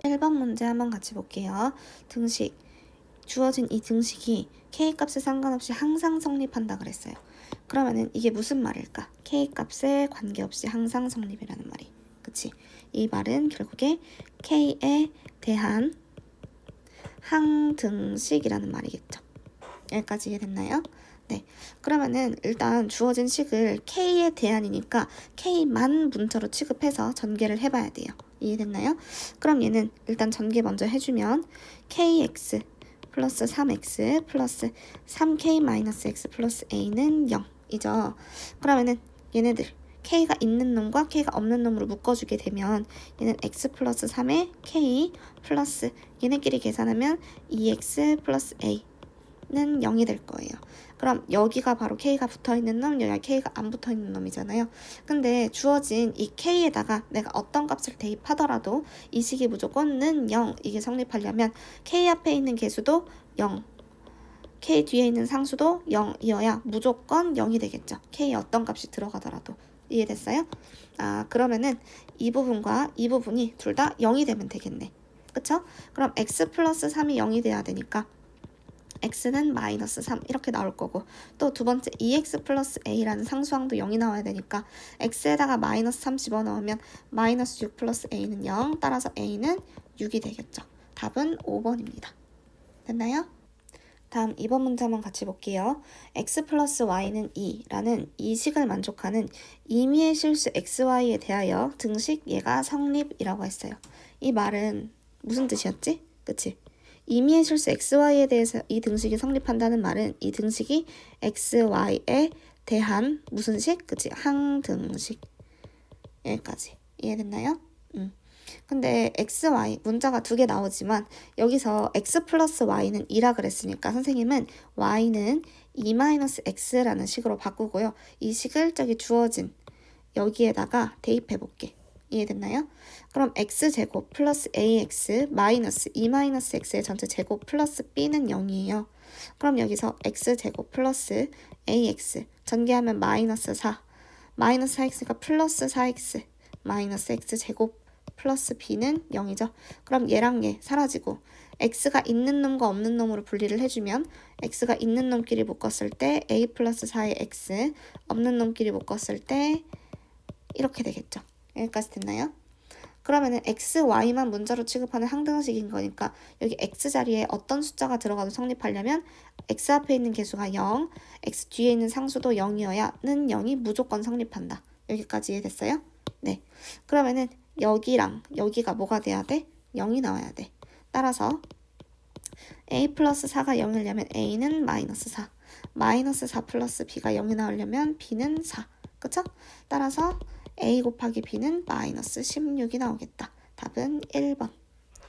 1번 문제 한번 같이 볼게요. 등식. 주어진 이 등식이 K값에 상관없이 항상 성립한다 그랬어요. 그러면은 이게 무슨 말일까? K값에 관계없이 항상 성립이라는 말이. 그치? 이 말은 결국에 K에 대한 항등식이라는 말이겠죠. 여기까지 이해됐나요? 네. 그러면은 일단 주어진 식을 K에 대한이니까 K만 문자로 취급해서 전개를 해봐야 돼요. 이해됐나요? 그럼 얘는 일단 전개 먼저 해주면 KX 플러스 3X 플러스 3K 마이너스 X 플러스 A는 0이죠. 그러면은 얘네들 K가 있는 놈과 K가 없는 놈으로 묶어주게 되면 얘는 X 플러스 3에 K 플러스 얘네끼리 계산하면 2X 플러스 A는 0이 될 거예요. 그럼 여기가 바로 K가 붙어있는 놈, 여기가 K가 안 붙어있는 놈이잖아요. 근데 주어진 이 K에다가 내가 어떤 값을 대입하더라도 이 식이 무조건는 0, 이게 성립하려면 K 앞에 있는 개수도 0, K 뒤에 있는 상수도 0이어야 무조건 0이 되겠죠. K에 어떤 값이 들어가더라도. 이해됐어요? 그러면은 이 부분과 이 부분이 둘 다 0이 되면 되겠네. 그쵸? 그럼 X 플러스 3이 0이 돼야 되니까 x는 마이너스 3 이렇게 나올 거고, 또 두 번째 2x 플러스 a라는 상수항도 0이 나와야 되니까 x에다가 마이너스 3 집어넣으면 마이너스 6 플러스 a는 0, 따라서 a는 6이 되겠죠. 답은 5번입니다. 됐나요? 다음 2번 문제 한번 같이 볼게요. x 플러스 y는 2라는 이 식을 만족하는 임의의 실수 xy에 대하여 등식 얘가 성립이라고 했어요. 이 말은 무슨 뜻이었지? 그치? 임의의 실수 xy에 대해서 이 등식이 성립한다는 말은 이 등식이 xy에 대한 무슨 식? 그치? 항등식. 여기까지 이해됐나요? 근데 xy 문자가 두 개 나오지만 여기서 x 플러스 y는 2라 그랬으니까 선생님은 y는 2-x라는 식으로 바꾸고요. 이 식을 저기 주어진 여기에다가 대입해 볼게. 이해됐나요? 그럼 x제곱 플러스 ax 마이너스 2-x의 전체 제곱 플러스 b는 0이에요. 그럼 여기서 x제곱 플러스 ax 전개하면 마이너스 4 마이너스 4x가 플러스 4x 마이너스 x제곱 플러스 b는 0이죠. 그럼 얘랑 얘 사라지고 x가 있는 놈과 없는 놈으로 분리를 해주면 x가 있는 놈끼리 묶었을 때 a 플러스 4의 x, 없는 놈끼리 묶었을 때 이렇게 되겠죠. 여기까지 됐나요? 그러면은 x, y만 문자로 취급하는 항등식인 거니까 여기 x 자리에 어떤 숫자가 들어가도 성립하려면 x 앞에 있는 개수가 0, x 뒤에 있는 상수도 0이어야는 0이 무조건 성립한다. 여기까지 이해됐어요? 네. 그러면은 여기랑 여기가 뭐가 돼야 돼? 0이 나와야 돼. 따라서 a 플러스 4가 0이려면 a는 마이너스 4, 마이너스 4 플러스 b가 0이 나오려면 b는 4. 그쵸? 따라서 a 곱하기 b는 마이너스 16이 나오겠다. 답은 1번.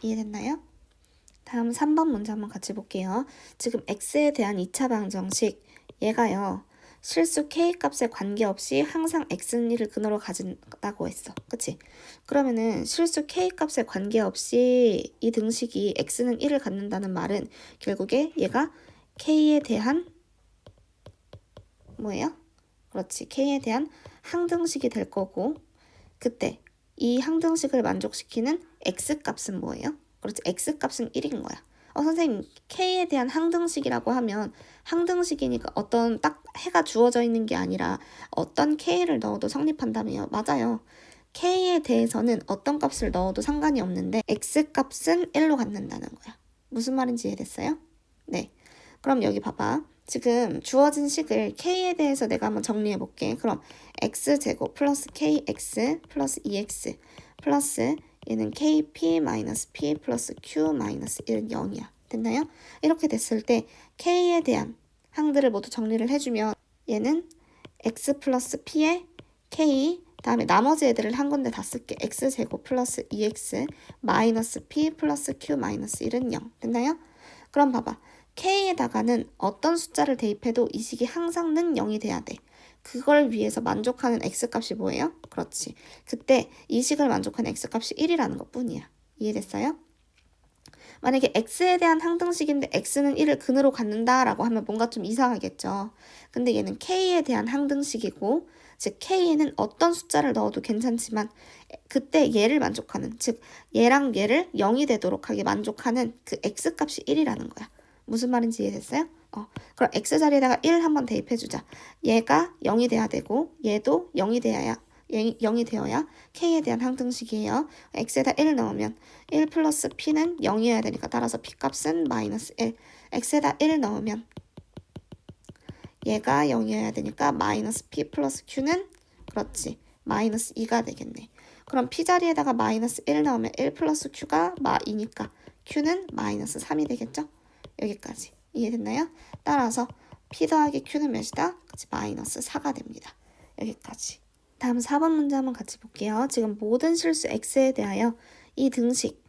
이해됐나요? 다음 3번 문제 한번 같이 볼게요. 지금 x에 대한 2차 방정식 얘가요. 실수 k값에 관계없이 항상 x는 1을 근호로 가진다고 했어. 그치? 그러면은 실수 k값에 관계없이 이 등식이 x는 1을 갖는다는 말은 결국에 얘가 k에 대한 뭐예요? 그렇지. k에 대한 항등식이 될 거고, 그때 이 항등식을 만족시키는 x값은 뭐예요? 그렇지. x값은 1인 거야. 선생님, k에 대한 항등식이라고 하면 항등식이니까 어떤 딱 해가 주어져 있는 게 아니라 어떤 k를 넣어도 성립한다며요. 맞아요. k에 대해서는 어떤 값을 넣어도 상관이 없는데 x값은 1로 갖는다는 거야. 무슨 말인지 이해됐어요? 네. 그럼 여기 봐봐. 지금 주어진 식을 k에 대해서 내가 한번 정리해 볼게. 그럼 x제곱 플러스 kx 플러스 2x 플러스 얘는 kp 마이너스 p 플러스 q 마이너스 1은 0이야. 됐나요? 이렇게 됐을 때 k에 대한 항들을 모두 정리를 해주면 얘는 x 플러스 p에 k 다음에 나머지 애들을 한 군데 다 쓸게. x제곱 플러스 2x 마이너스 p 플러스 q 마이너스 1은 0. 됐나요? 그럼 봐봐. k에다가는 어떤 숫자를 대입해도 이 식이 항상는 0이 돼야 돼. 그걸 위해서 만족하는 x값이 뭐예요? 그렇지. 그때 이 식을 만족하는 x값이 1이라는 것뿐이야. 이해됐어요? 만약에 x에 대한 항등식인데 x는 1을 근으로 갖는다라고 하면 뭔가 좀 이상하겠죠. 근데 얘는 k에 대한 항등식이고 즉 K에는 어떤 숫자를 넣어도 괜찮지만 그때 얘를 만족하는, 즉 얘랑 얘를 0이 되도록 하게 만족하는 그 X값이 1이라는 거야. 무슨 말인지 이해됐어요? 그럼 X 자리에다가 1 한번 대입해주자. 얘가 0이 돼야 되고 얘도 0이 되어야 K에 대한 항등식이에요. X에다 1 넣으면 1 플러스 P는 0이어야 되니까 따라서 P값은 마이너스 1. X에다 1 넣으면 얘가 0이어야 되니까 마이너스 P 플러스 Q는 그렇지 마이너스 2가 되겠네. 그럼 P 자리에다가 마이너스 1 넣으면 1 플러스 Q가 2니까 Q는 마이너스 3이 되겠죠? 여기까지 이해됐나요? 따라서 P 더하기 Q는 몇이다? 그치, 마이너스 4가 됩니다. 여기까지. 다음 4번 문제 한번 같이 볼게요. 지금 모든 실수 X에 대하여 이 등식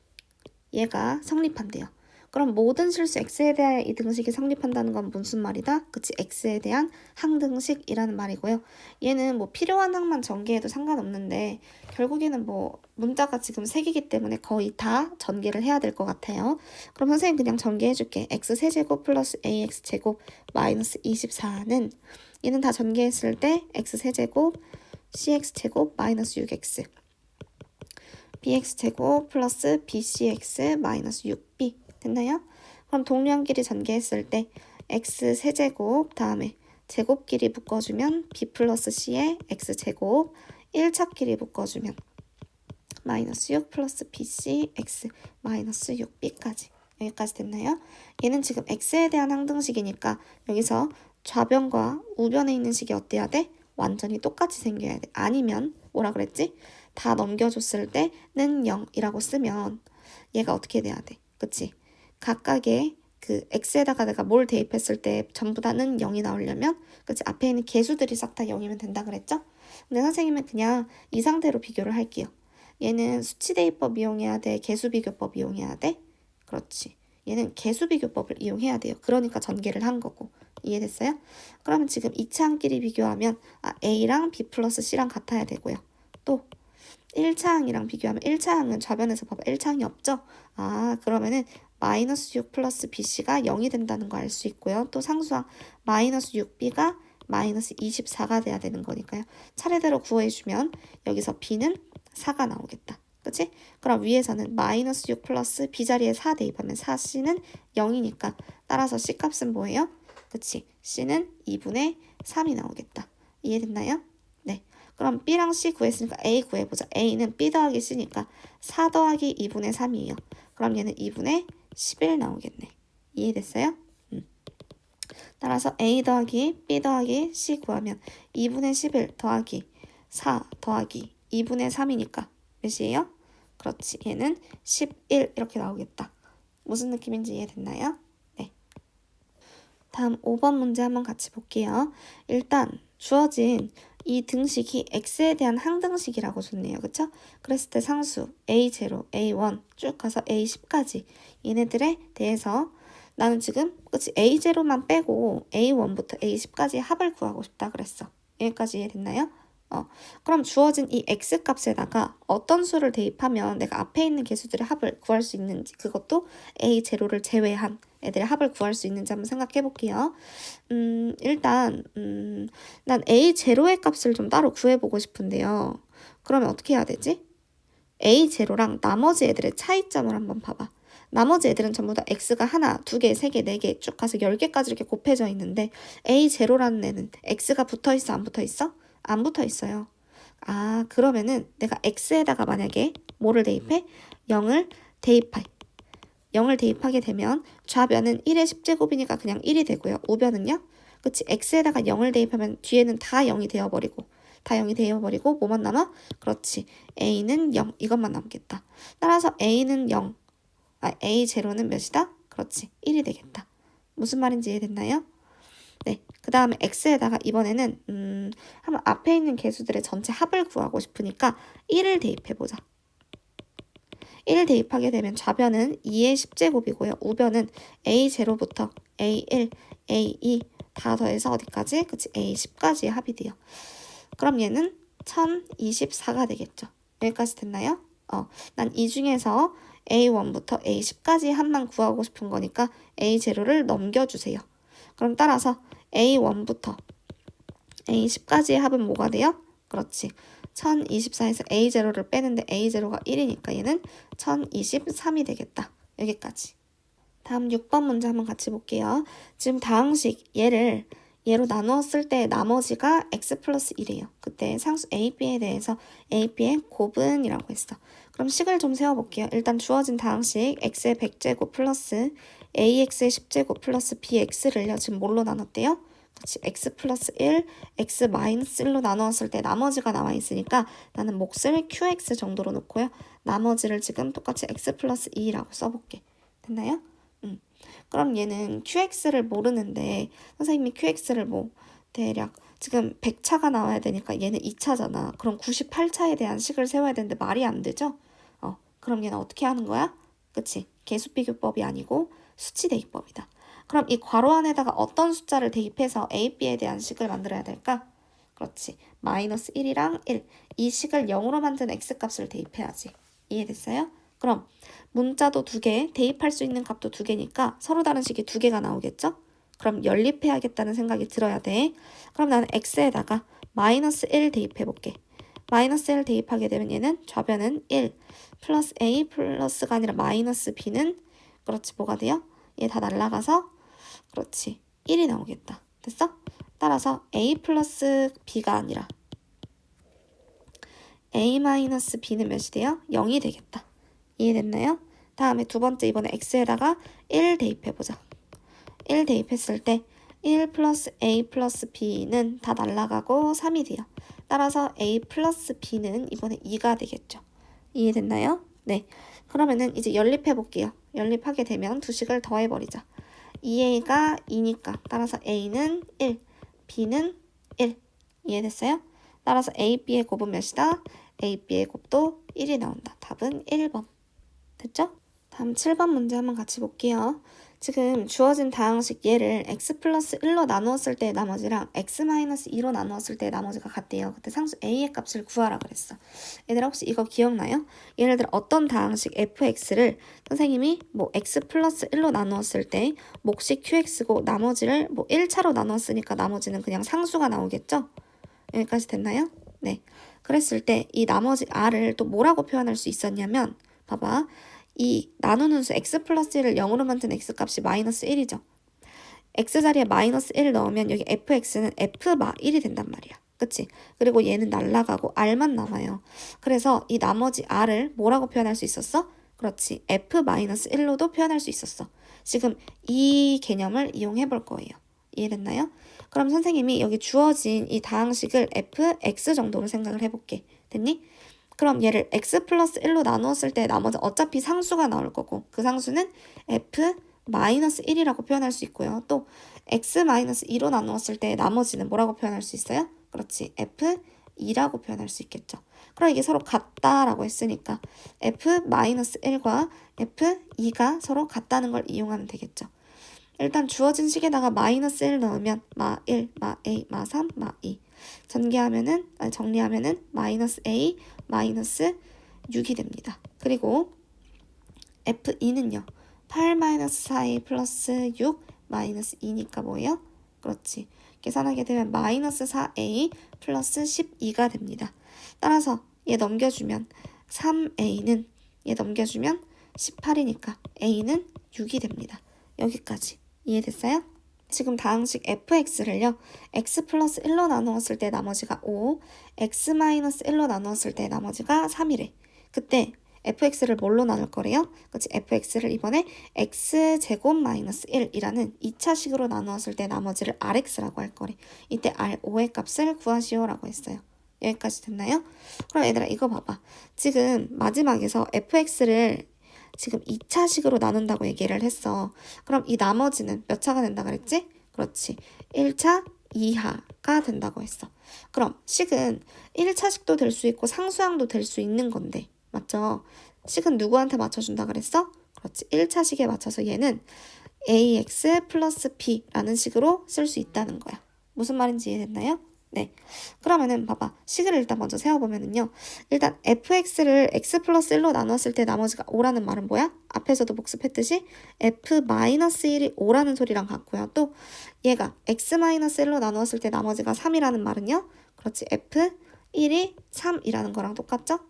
얘가 성립한대요. 그럼 모든 실수 X에 대하여 이 등식이 성립한다는 건 무슨 말이다? 그치, X에 대한 항등식이라는 말이고요. 얘는 뭐 필요한 항만 전개해도 상관없는데 결국에는 뭐 문자가 지금 3개이기 때문에 거의 다 전개를 해야 될 것 같아요. 그럼 선생님 그냥 전개해줄게. X세제곱 플러스 AX제곱 마이너스 24는 얘는 다 전개했을 때 X세제곱 CX제곱 마이너스 6X BX제곱 플러스 BCX 마이너스 6B 됐나요? 그럼 동량끼리 전개했을 때 X세제곱 다음에 제곱끼리 묶어주면 B 플러스 C의 X제곱 1차끼리 묶어주면 마이너스 6 플러스 BC X 마이너스 6B까지 여기까지 됐나요? 얘는 지금 X에 대한 항등식이니까 여기서 좌변과 우변에 있는 식이 어때야 돼? 완전히 똑같이 생겨야 돼. 아니면 뭐라 그랬지? 다 넘겨줬을 때는 0이라고 쓰면 얘가 어떻게 돼야 돼? 그치? 각각의 그 x에다가 내가 뭘 대입했을 때 전부 다는 0이 나오려면 그치? 앞에 있는 개수들이 싹 다 0이면 된다 그랬죠? 근데 선생님은 그냥 이 상태로 비교를 할게요. 얘는 수치 대입법 이용해야 돼? 개수 비교법 이용해야 돼? 그렇지. 얘는 개수 비교법을 이용해야 돼요. 그러니까 전개를 한 거고. 이해됐어요? 그러면 지금 2차항끼리 비교하면 A랑 B 플러스 C랑 같아야 되고요. 또 1차항이랑 비교하면 1차항은 좌변에서 봐봐. 1차항이 없죠? 그러면은 마이너스 6 플러스 BC가 0이 된다는 거 알 수 있고요. 또 상수항 마이너스 6B가 마이너스 24가 돼야 되는 거니까요. 차례대로 구해주면 여기서 B는 4가 나오겠다. 그치? 그럼 위에서는 마이너스 6 플러스 B 자리에 4 대입하면 4C는 0이니까 따라서 C값은 뭐예요? 그치? C는 2분의 3이 나오겠다. 이해됐나요? 네. 그럼 B랑 C 구했으니까 A 구해보자. A는 B 더하기 C니까 4 더하기 2분의 3이에요. 그럼 얘는 2분의 11 나오겠네. 이해됐어요? 따라서 A 더하기 B 더하기 C 구하면 2분의 11 더하기 4 더하기 2분의 3이니까 몇이에요? 그렇지. 얘는 11 이렇게 나오겠다. 무슨 느낌인지 이해됐나요? 네. 다음 5번 문제 한번 같이 볼게요. 일단 주어진 이 등식이 X에 대한 항등식이라고 줬네요. 그쵸? 그랬을 때 상수 A0, A1 쭉 가서 A10까지 얘네들에 대해서 나는 지금 그치 A0만 빼고 A1부터 A10까지 합을 구하고 싶다 그랬어. 여기까지 이해됐나요? 그럼 주어진 이 X값에다가 어떤 수를 대입하면 내가 앞에 있는 개수들의 합을 구할 수 있는지 그것도 A0를 제외한 애들의 합을 구할 수 있는지 한번 생각해 볼게요. 일단 난 A0의 값을 좀 따로 구해보고 싶은데요. 그러면 어떻게 해야 되지? A0랑 나머지 애들의 차이점을 한번 봐봐. 나머지 애들은 전부 다 X가 하나, 두 개, 세 개, 네 개 쭉 가서 10개까지 이렇게 곱해져 있는데 A0라는 애는 X가 붙어 있어, 안 붙어 있어? 안 붙어 있어요. 그러면은 내가 X에다가 만약에 뭐를 대입해? 0을 대입하게 되면 좌변은 1의 10제곱이니까 그냥 1이 되고요. 우변은요? 그치? X에다가 0을 대입하면 뒤에는 다 0이 되어버리고 뭐만 남아? 그렇지. A는 0 이것만 남겠다. 따라서 A는 0 A0는 몇이다? 그렇지. 1이 되겠다. 무슨 말인지 이해됐나요? 네. 그 다음에 X에다가 이번에는 한번 앞에 있는 개수들의 전체 합을 구하고 싶으니까 1을 대입해보자. 1을 대입하게 되면 좌변은 2의 10제곱이고요. 우변은 A0부터 A1, A2 다 더해서 어디까지? 그치? A10까지의 합이 돼요. 그럼 얘는 1024가 되겠죠. 여기까지 됐나요? 난 이 중에서 A1부터 A10까지 합만 구하고 싶은 거니까 A0를 넘겨주세요. 그럼 따라서 A1부터 A10까지의 합은 뭐가 돼요? 그렇지. 1024에서 A0를 빼는데 A0가 1이니까 얘는 1023이 되겠다. 여기까지. 다음 6번 문제 한번 같이 볼게요. 지금 다항식 얘로 나누었을 때 나머지가 x 플러스 1이에요. 그때 상수 a, b에 대해서 a, b의 곱은이라고 했어. 그럼 식을 좀 세워볼게요. 일단 주어진 다항식 x의 100제곱 플러스 ax의 10제곱 플러스 bx를요. 지금 뭘로 나눴대요? 그치, x 플러스 1, x 마이너스 1로 나누었을 때 나머지가 나와 있으니까 나는 몫을 qx 정도로 놓고요. 나머지를 지금 똑같이 x 플러스 2라고 써볼게. 됐나요? 그럼 얘는 qx를 모르는데 선생님이 qx를 뭐 대략 지금 100차가 나와야 되니까 얘는 2차잖아. 그럼 98차에 대한 식을 세워야 되는데 말이 안 되죠? 그럼 얘는 어떻게 하는 거야? 그치? 계수비교법이 아니고 수치 대입법이다. 그럼 이 괄호 안에다가 어떤 숫자를 대입해서 a, b에 대한 식을 만들어야 될까? 그렇지. 마이너스 1이랑 1. 이 식을 0으로 만든 x값을 대입해야지. 이해됐어요? 그럼 문자도 2개, 대입할 수 있는 값도 2개니까 서로 다른 식이 2개가 나오겠죠? 그럼 연립해야겠다는 생각이 들어야 돼. 그럼 나는 x에다가 마이너스 1 대입해볼게. 마이너스 1 대입하게 되면 얘는 좌변은 1 플러스 a 플러스가 아니라 마이너스 b는 그렇지 뭐가 돼요? 얘 다 날라가서 그렇지 1이 나오겠다. 됐어? 따라서 a 플러스 b가 아니라 a 마이너스 b는 몇이 돼요? 0이 되겠다. 이해됐나요? 다음에 두 번째 이번에 x에다가 1 대입해보자. 1 대입했을 때 1 플러스 a 플러스 b는 다 날라가고 3이 돼요. 따라서 a 플러스 b는 이번에 2가 되겠죠. 이해됐나요? 네. 그러면은 이제 연립해볼게요. 연립하게 되면 두 식을 더해버리자. 2a가 2니까 따라서 a는 1, b는 1. 이해됐어요? 따라서 a, b의 곱은 몇이다? a, b의 곱도 1이 나온다. 답은 1번. 됐죠? 다음 7번 문제 한번 같이 볼게요. 지금 주어진 다항식 얘를 x 플러스 1로 나누었을 때의 나머지랑 x 마이너스 2로 나누었을 때의 나머지가 같대요. 그때 상수 a의 값을 구하라 그랬어. 얘들아 혹시 이거 기억나요? 예를 들어 어떤 다항식 fx를 선생님이 뭐 x 플러스 1로 나누었을 때 몫이 qx고 나머지를 뭐 1차로 나누었으니까 나머지는 그냥 상수가 나오겠죠? 여기까지 됐나요? 네. 그랬을 때 이 나머지 r을 또 뭐라고 표현할 수 있었냐면 봐봐. 이 나누는 수 x 플러스 1을 0으로 만든 x값이 마이너스 1이죠. x자리에 마이너스 1 넣으면 여기 fx는 f마 1이 된단 말이야. 그치? 그리고 얘는 날라가고 r만 남아요. 그래서 이 나머지 r을 뭐라고 표현할 수 있었어? 그렇지. f-1로도 표현할 수 있었어. 지금 이 개념을 이용해 볼 거예요. 이해됐나요? 그럼 선생님이 여기 주어진 이 다항식을 fx 정도로 생각을 해볼게. 됐니? 그럼 얘를 x 플러스 1로 나누었을 때 나머지 어차피 상수가 나올 거고 그 상수는 f-1이라고 표현할 수 있고요. 또 x-2로 나누었을 때 나머지는 뭐라고 표현할 수 있어요? 그렇지. f2라고 표현할 수 있겠죠. 그럼 이게 서로 같다라고 했으니까 f-1과 f2가 서로 같다는 걸 이용하면 되겠죠. 일단 주어진 식에다가 마이너스 1 넣으면 마 1, 마 a, 마 3, 마 2. 정리하면은 마이너스 a, 마이너스 6이 됩니다. 그리고 f2는요. 8 마이너스 4a 플러스 6 마이너스 2니까 뭐예요? 그렇지. 계산하게 되면 마이너스 4a 플러스 12가 됩니다. 따라서 얘 넘겨주면 3a는 얘 넘겨주면 18이니까 a는 6이 됩니다. 여기까지. 이해됐어요? 지금 다항식 fx를요. x 플러스 1로 나누었을 때 나머지가 5, x 마이너스 1로 나누었을 때 나머지가 3이래. 그때 fx를 뭘로 나눌 거래요? 그치? fx를 이번에 x제곱 마이너스 1이라는 2차식으로 나누었을 때 나머지를 rx라고 할 거래. 이때 r5의 값을 구하시오라고 했어요. 여기까지 됐나요? 그럼 얘들아 이거 봐봐. 지금 마지막에서 fx를 지금 2차식으로 나눈다고 얘기를 했어. 그럼 이 나머지는 몇 차가 된다 그랬지? 그렇지. 1차 이하가 된다고 했어. 그럼 식은 1차식도 될 수 있고 상수항도 될 수 있는 건데 맞죠? 식은 누구한테 맞춰준다 그랬어? 그렇지. 1차식에 맞춰서 얘는 ax 플러스 b라는 식으로 쓸 수 있다는 거야. 무슨 말인지 이해됐나요? 네. 그러면은 봐봐. 식을 일단 먼저 세워보면은요. 일단 fx를 x 플러스 1로 나눴을 때 나머지가 5라는 말은 뭐야? 앞에서도 복습했듯이 f-1이 5라는 소리랑 같고요. 또 얘가 x-1로 나누었을 때 나머지가 3이라는 말은요. 그렇지. f1이 3이라는 거랑 똑같죠?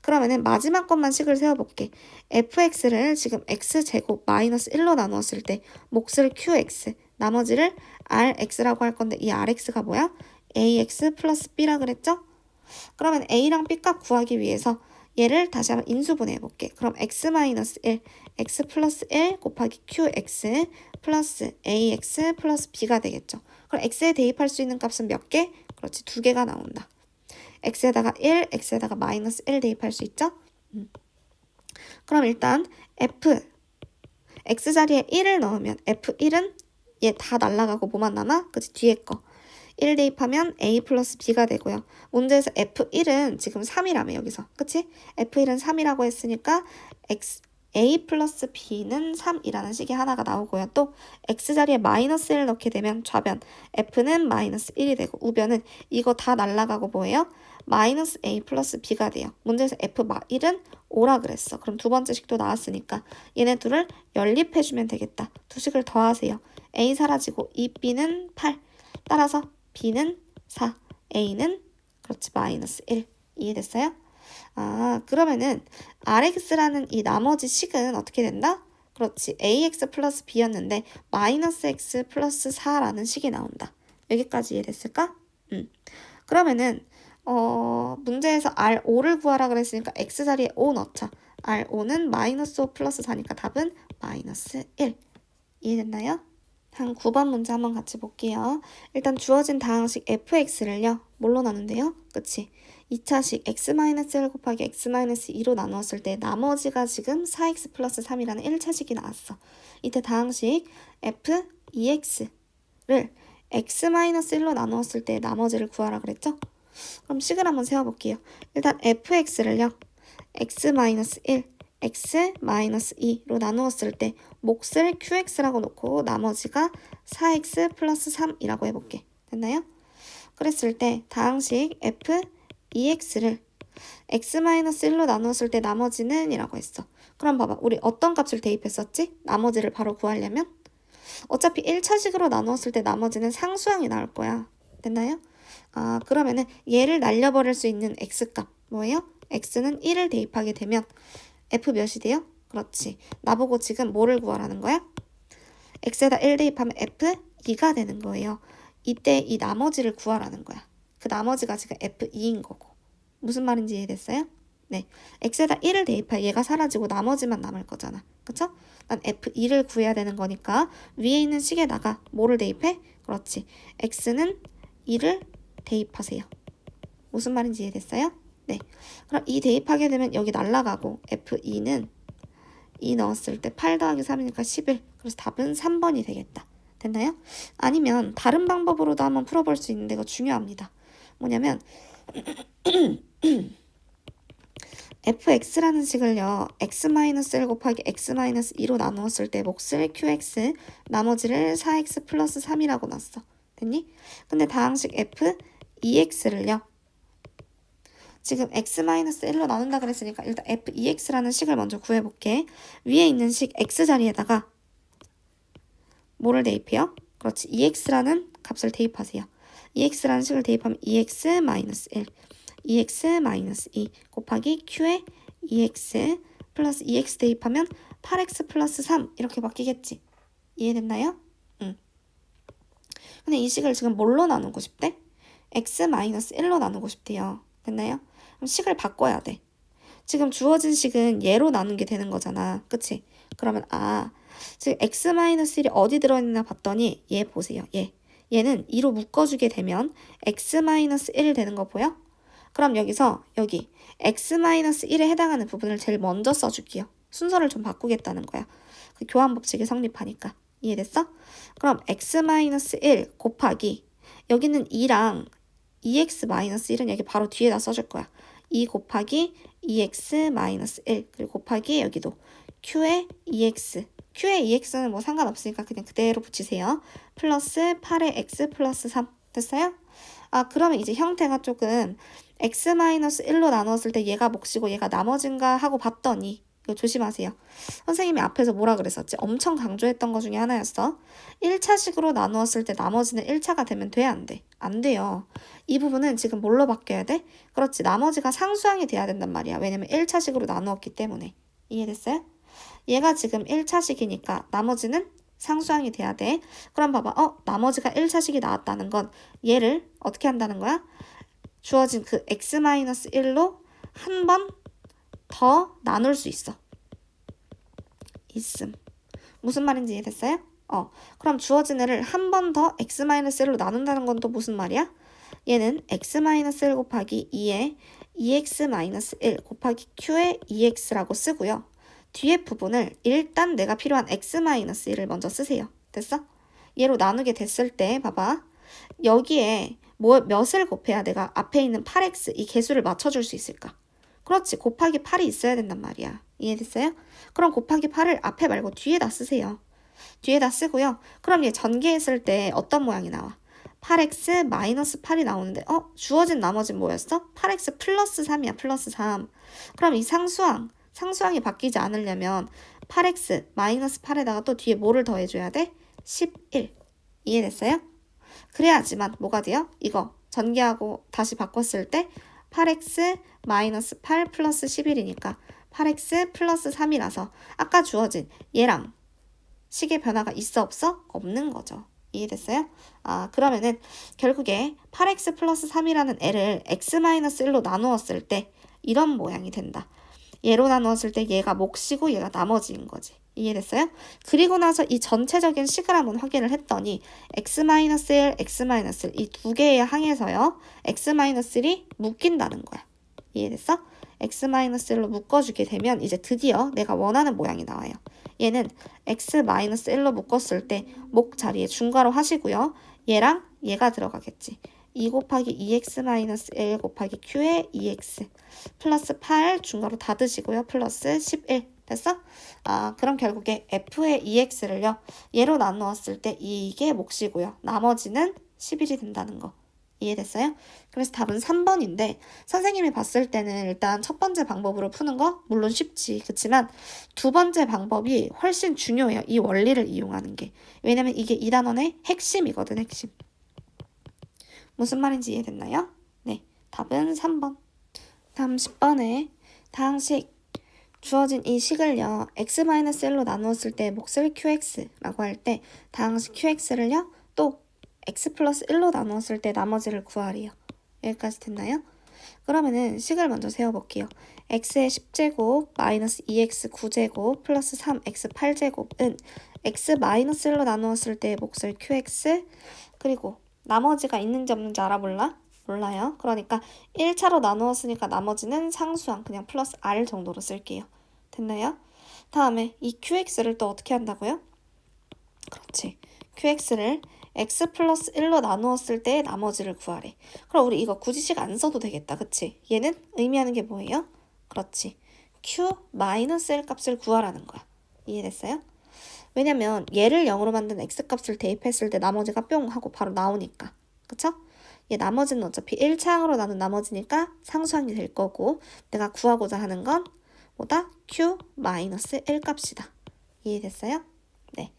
그러면은 마지막 것만 식을 세워볼게. fx를 지금 x제곱 마이너스 1로 나누었을 때 몫을 qx, 나머지를 rx라고 할 건데 이 rx가 뭐야? ax 플러스 b라 그랬죠? 그러면 a랑 b값 구하기 위해서 얘를 다시 한번 인수분해 해볼게. 그럼 x 마이너스 1, x 플러스 1 곱하기 qx 플러스 ax 플러스 b가 되겠죠. 그럼 x에 대입할 수 있는 값은 몇 개? 그렇지, 2개가 나온다. x에다가 1, x에다가 마이너스 1 대입할 수 있죠? 그럼 일단 x 자리에 1을 넣으면 f1은 얘 다 날라가고 뭐만 남아? 그치, 뒤에 거. 1 대입하면 a 플러스 b가 되고요. 문제에서 f1은 지금 3이라며 여기서. 그치? f1은 3이라고 했으니까 a 플러스 b는 3이라는 식이 하나가 나오고요. 또 x 자리에 마이너스 1 넣게 되면 좌변 f는 마이너스 1이 되고 우변은 이거 다 날라가고 뭐예요? 마이너스 a 플러스 b가 돼요. 문제에서 f1은 5라 그랬어. 그럼 두 번째 식도 나왔으니까 얘네 둘을 연립해주면 되겠다. 두 식을 더하세요. a 사라지고 2b는 8. 따라서 b는 4, a는 그렇지 마이너스 1. 이해됐어요? 아, 그러면은 rx라는 이 나머지 식은 어떻게 된다? 그렇지, ax 플러스 b였는데 마이너스 x 플러스 4라는 식이 나온다. 여기까지 이해됐을까? 그러면은 문제에서 r5를 구하라 그랬으니까 x 자리에 5 넣자. r5는 마이너스 5 플러스 4니까 답은 마이너스 1. 이해됐나요? 한 9번 문제 한번 같이 볼게요. 일단 주어진 다항식 fx를요. 뭘로 나눈대요? 그치? 2차식 x-1 곱하기 x-2로 나누었을 때 나머지가 지금 4x 플러스 3이라는 1차식이 나왔어. 이때 다항식 f2x를 x-1로 나누었을 때 나머지를 구하라 그랬죠? 그럼 식을 한번 세워볼게요. 일단 fx를요. x-1, x-2로 나누었을 때 몫을 qx라고 놓고 나머지가 4x 플러스 3이라고 해볼게. 됐나요? 그랬을 때 다항식 f2x를 x-1로 나누었을 때 나머지는 이라고 했어. 그럼 봐봐. 우리 어떤 값을 대입했었지? 나머지를 바로 구하려면? 어차피 1차식으로 나누었을 때 나머지는 상수항이 나올 거야. 됐나요? 아, 그러면은 얘를 날려버릴 수 있는 x값 뭐예요? x는 1을 대입하게 되면 f 몇이 돼요? 그렇지. 나보고 지금 뭐를 구하라는 거야? x에다 1 대입하면 f2가 되는 거예요. 이때 이 나머지를 구하라는 거야. 그 나머지가 지금 f2인 거고. 무슨 말인지 이해됐어요? 네. x에다 1을 대입해 얘가 사라지고 나머지만 남을 거잖아. 그쵸? 난 f2를 구해야 되는 거니까 위에 있는 식에다가 뭐를 대입해? 그렇지. x는 2를 대입하세요. 무슨 말인지 이해됐어요? 네. 그럼 2 대입하게 되면 여기 날라가고 f2는 2 넣었을 때 8 더하기 3이니까 11. 그래서 답은 3번이 되겠다. 됐나요? 아니면 다른 방법으로도 한번 풀어볼 수 있는데 이거 중요합니다. 뭐냐면 fx라는 식을요. x-1 곱하기 x-2로 나누었을 때 몫을 qx, 나머지를 4x 플러스 3이라고 놨어. 됐니? 근데 다항식 f2x를요. 지금 x-1로 나눈다 그랬으니까 일단 f2x라는 식을 먼저 구해볼게. 위에 있는 식 x 자리에다가 뭐를 대입해요? 그렇지. 2x라는 값을 대입하세요. 2x라는 식을 대입하면 2x-1, 2x-2 곱하기 q에 2x 플러스 2x 대입하면 8x 플러스 3 이렇게 바뀌겠지. 이해됐나요? 응. 근데 이 식을 지금 뭘로 나누고 싶대? x-1로 나누고 싶대요. 됐나요? 그럼 식을 바꿔야 돼. 지금 주어진 식은 얘로 나눈 게 되는 거잖아. 그치? 그러면 지금 x-1이 어디 들어있나 봤더니 얘 보세요. 얘는 2로 묶어주게 되면 x-1 되는 거 보여? 그럼 여기서 여기 x-1에 해당하는 부분을 제일 먼저 써줄게요. 순서를 좀 바꾸겠다는 거야. 그 교환 법칙이 성립하니까. 이해됐어? 그럼 x-1 곱하기 여기는 2랑 2x-1은 여기 바로 뒤에다 써줄 거야. 2 곱하기 2x-1 그리고 곱하기 여기도 q에 2x q에 2x는 뭐 상관없으니까 그냥 그대로 붙이세요. 플러스 8의 x 플러스 3 됐어요? 그러면 이제 형태가 조금 x-1로 나누었을 때 얘가 몫이고 얘가 나머진가 하고 봤더니 이거 조심하세요. 선생님이 앞에서 뭐라 그랬었지? 엄청 강조했던 거 중에 하나였어. 1차식으로 나누었을 때 나머지는 1차가 되면 돼? 안 돼? 안 돼요. 이 부분은 지금 뭘로 바뀌어야 돼? 그렇지. 나머지가 상수항이 돼야 된단 말이야. 왜냐면 1차식으로 나누었기 때문에. 이해됐어요? 얘가 지금 1차식이니까 나머지는 상수항이 돼야 돼. 그럼 봐봐. 나머지가 1차식이 나왔다는 건 얘를 어떻게 한다는 거야? 주어진 그 x-1로 한 번 더 나눌 수 있어. 있음. 무슨 말인지 이해됐어요? 그럼 주어진 애를 한 번 더 x-1로 나눈다는 건 또 무슨 말이야? 얘는 x-1 곱하기 2에 2x-1 곱하기 q의 2x라고 쓰고요. 뒤에 부분을 일단 내가 필요한 x-1을 먼저 쓰세요. 됐어? 얘로 나누게 됐을 때 봐봐. 여기에 몇을 곱해야 내가 앞에 있는 8x 이 개수를 맞춰줄 수 있을까? 그렇지. 곱하기 8이 있어야 된단 말이야. 이해됐어요? 그럼 곱하기 8을 앞에 말고 뒤에다 쓰세요. 뒤에다 쓰고요. 그럼 얘 전개했을 때 어떤 모양이 나와? 8x 마이너스 8이 나오는데 주어진 나머지는 뭐였어? 8x 플러스 3이야. 플러스 3. 그럼 이 상수항이 바뀌지 않으려면 8x 마이너스 8에다가 또 뒤에 뭐를 더해줘야 돼? 11. 이해됐어요? 그래야지만 뭐가 돼요? 이거 전개하고 다시 바꿨을 때 8x 마이너스 8 플러스 11이니까 8x 플러스 3이라서 아까 주어진 얘랑 식의 변화가 있어 없어? 없는 거죠. 이해됐어요? 그러면은 결국에 8x 플러스 3이라는 애를 x-1로 나누었을 때 이런 모양이 된다. 얘로 나누었을 때 얘가 몫이고 얘가 나머지인 거지. 이해됐어요? 그리고 나서 이 전체적인 식을 한번 확인을 했더니 x-1, x-1 이 두 개의 항에서요. x-1이 묶인다는 거야. 이해됐어? x-1로 묶어주게 되면 이제 드디어 내가 원하는 모양이 나와요. 얘는 x-1로 묶었을 때 목 자리에 중괄호 하시고요. 얘랑 얘가 들어가겠지. 2 곱하기 2x-1 곱하기 q의 2x 플러스 8 중괄호 닫으시고요. 플러스 11 됐어? 그럼 결국에 f의 2x를요. 얘로 나누었을 때 이게 몫이고요. 나머지는 11이 된다는 거. 이해됐어요? 그래서 답은 3번인데 선생님이 봤을 때는 일단 첫 번째 방법으로 푸는 거 물론 쉽지. 그렇지만 두 번째 방법이 훨씬 중요해요. 이 원리를 이용하는 게. 왜냐면 이게 이 단원의 핵심이거든. 핵심. 무슨 말인지 이해됐나요? 네, 답은 3번. 다음 10번에 다항식 주어진 이 식을요. x-1로 나누었을 때 몫을 qx라고 할 때 다항식 qx를요. 또 x 플러스 1로 나누었을 때 나머지를 구하래요. 여기까지 됐나요? 그러면은 식을 먼저 세워볼게요. x의 10제곱 마이너스 2x 9제곱 플러스 3x 8제곱은 x-1로 나누었을 때 몫을 qx 그리고 나머지가 있는지 없는지 알아볼라? 몰라요. 그러니까 1차로 나누었으니까 나머지는 상수항 그냥 플러스 r 정도로 쓸게요. 됐나요? 다음에 이 qx를 또 어떻게 한다고요? 그렇지. qx를 x 플러스 1로 나누었을 때 나머지를 구하래. 그럼 우리 이거 굳이 식 안 써도 되겠다. 그치? 얘는 의미하는 게 뭐예요? 그렇지. q 마이너스 1 값을 구하라는 거야. 이해됐어요? 왜냐면 얘를 0으로 만든 x값을 대입했을 때 나머지가 뿅 하고 바로 나오니까. 그쵸? 얘 나머지는 어차피 1차항으로 나눈 나머지니까 상수항이 될 거고 내가 구하고자 하는 건 뭐다? q 마이너스 1 값이다. 이해됐어요? 네.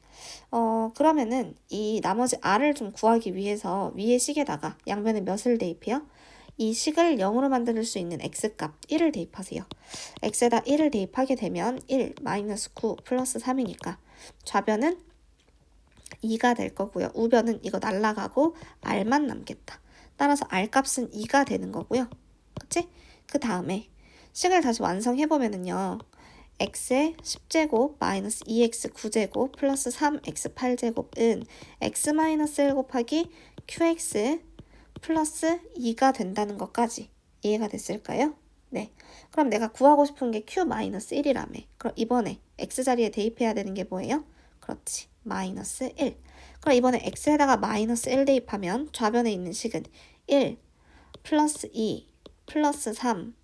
그러면은 이 나머지 r을 좀 구하기 위해서 위의 식에다가 양변에 몇을 대입해요? 이 식을 0으로 만들 수 있는 x값 1을 대입하세요. x에다 1을 대입하게 되면 1 마이너스 9 플러스 3이니까 좌변은 2가 될 거고요. 우변은 이거 날라가고 r만 남겠다. 따라서 r값은 2가 되는 거고요. 그치? 그 다음에 식을 다시 완성해보면은요. x의 10제곱 마이너스 2x 9제곱 플러스 3x 8제곱은 x-1 곱하기 qx 플러스 2가 된다는 것까지 이해가 됐을까요? 네. 그럼 내가 구하고 싶은 게 q-1이라며. 그럼 이번에 x자리에 대입해야 되는 게 뭐예요? 그렇지. 마이너스 1. 그럼 이번에 x에다가 마이너스 1 대입하면 좌변에 있는 식은 1 플러스 2 플러스 3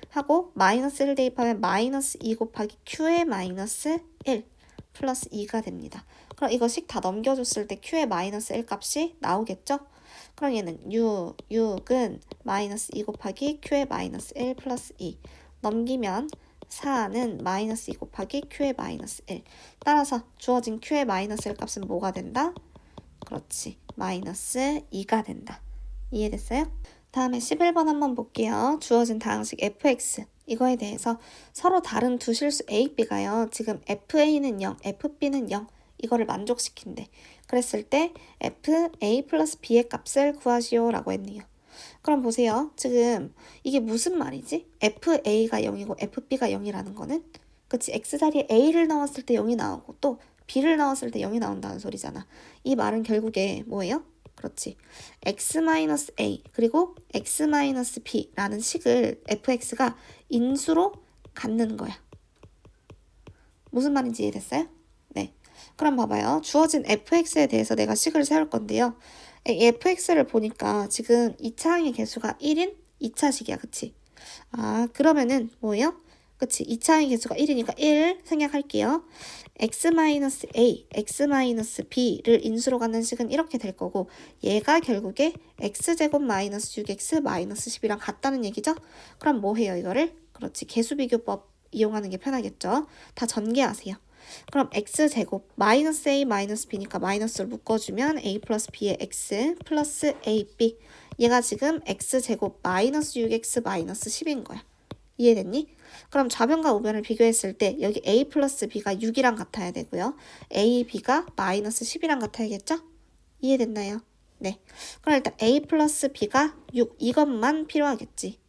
하고 마이너스 1 대입하면 마이너스 2 곱하기 q의 마이너스 1 플러스 2가 됩니다. 그럼 이거 식 다 넘겨줬을 때 q의 마이너스 1 값이 나오겠죠? 그럼 얘는 6은 마이너스 2 곱하기 q의 마이너스 1 플러스 2 넘기면 4는 마이너스 2 곱하기 q의 마이너스 1 따라서 주어진 q의 마이너스 1 값은 뭐가 된다? 그렇지, 마이너스 2가 된다. 이해됐어요? 다음에 11번 한번 볼게요. 주어진 다항식 fx 이거에 대해서 서로 다른 두 실수 a, b가요. 지금 fa는 0, fb는 0 이거를 만족시킨대. 그랬을 때 fa 플러스 b의 값을 구하시오 라고 했네요. 그럼 보세요. 지금 이게 무슨 말이지? fa가 0이고 fb가 0이라는 거는 그치, x자리에 a를 넣었을 때 0이 나오고 또 b를 넣었을 때 0이 나온다는 소리잖아. 이 말은 결국에 뭐예요? 그렇지. x-a 그리고 x-b라는 식을 fx가 인수로 갖는 거야. 무슨 말인지 이해됐어요? 네. 그럼 봐봐요. 주어진 fx에 대해서 내가 식을 세울 건데요. 이 fx를 보니까 지금 2차항의 개수가 1인 2차식이야. 그치? 아, 그러면은 뭐예요? 그치? 2차항의 개수가 1이니까 1 생략할게요. x-a, x-b를 인수로 갖는 식은 이렇게 될 거고 얘가 결국에 x제곱 마이너스 6x 마이너스 10이랑 같다는 얘기죠? 그럼 뭐 해요 이거를? 그렇지, 개수비교법 이용하는 게 편하겠죠? 다 전개하세요. 그럼 x제곱 마이너스 a 마이너스 b니까 마이너스를 묶어주면 a 플러스 b의 x 플러스 ab 얘가 지금 x제곱 마이너스 6x 마이너스 10인 거야. 이해됐니? 그럼 좌변과 우변을 비교했을 때 여기 a 플러스 b가 6이랑 같아야 되고요. a, b가 마이너스 10이랑 같아야겠죠? 이해됐나요? 네. 그럼 일단 a 플러스 b가 6 이것만 필요하겠지.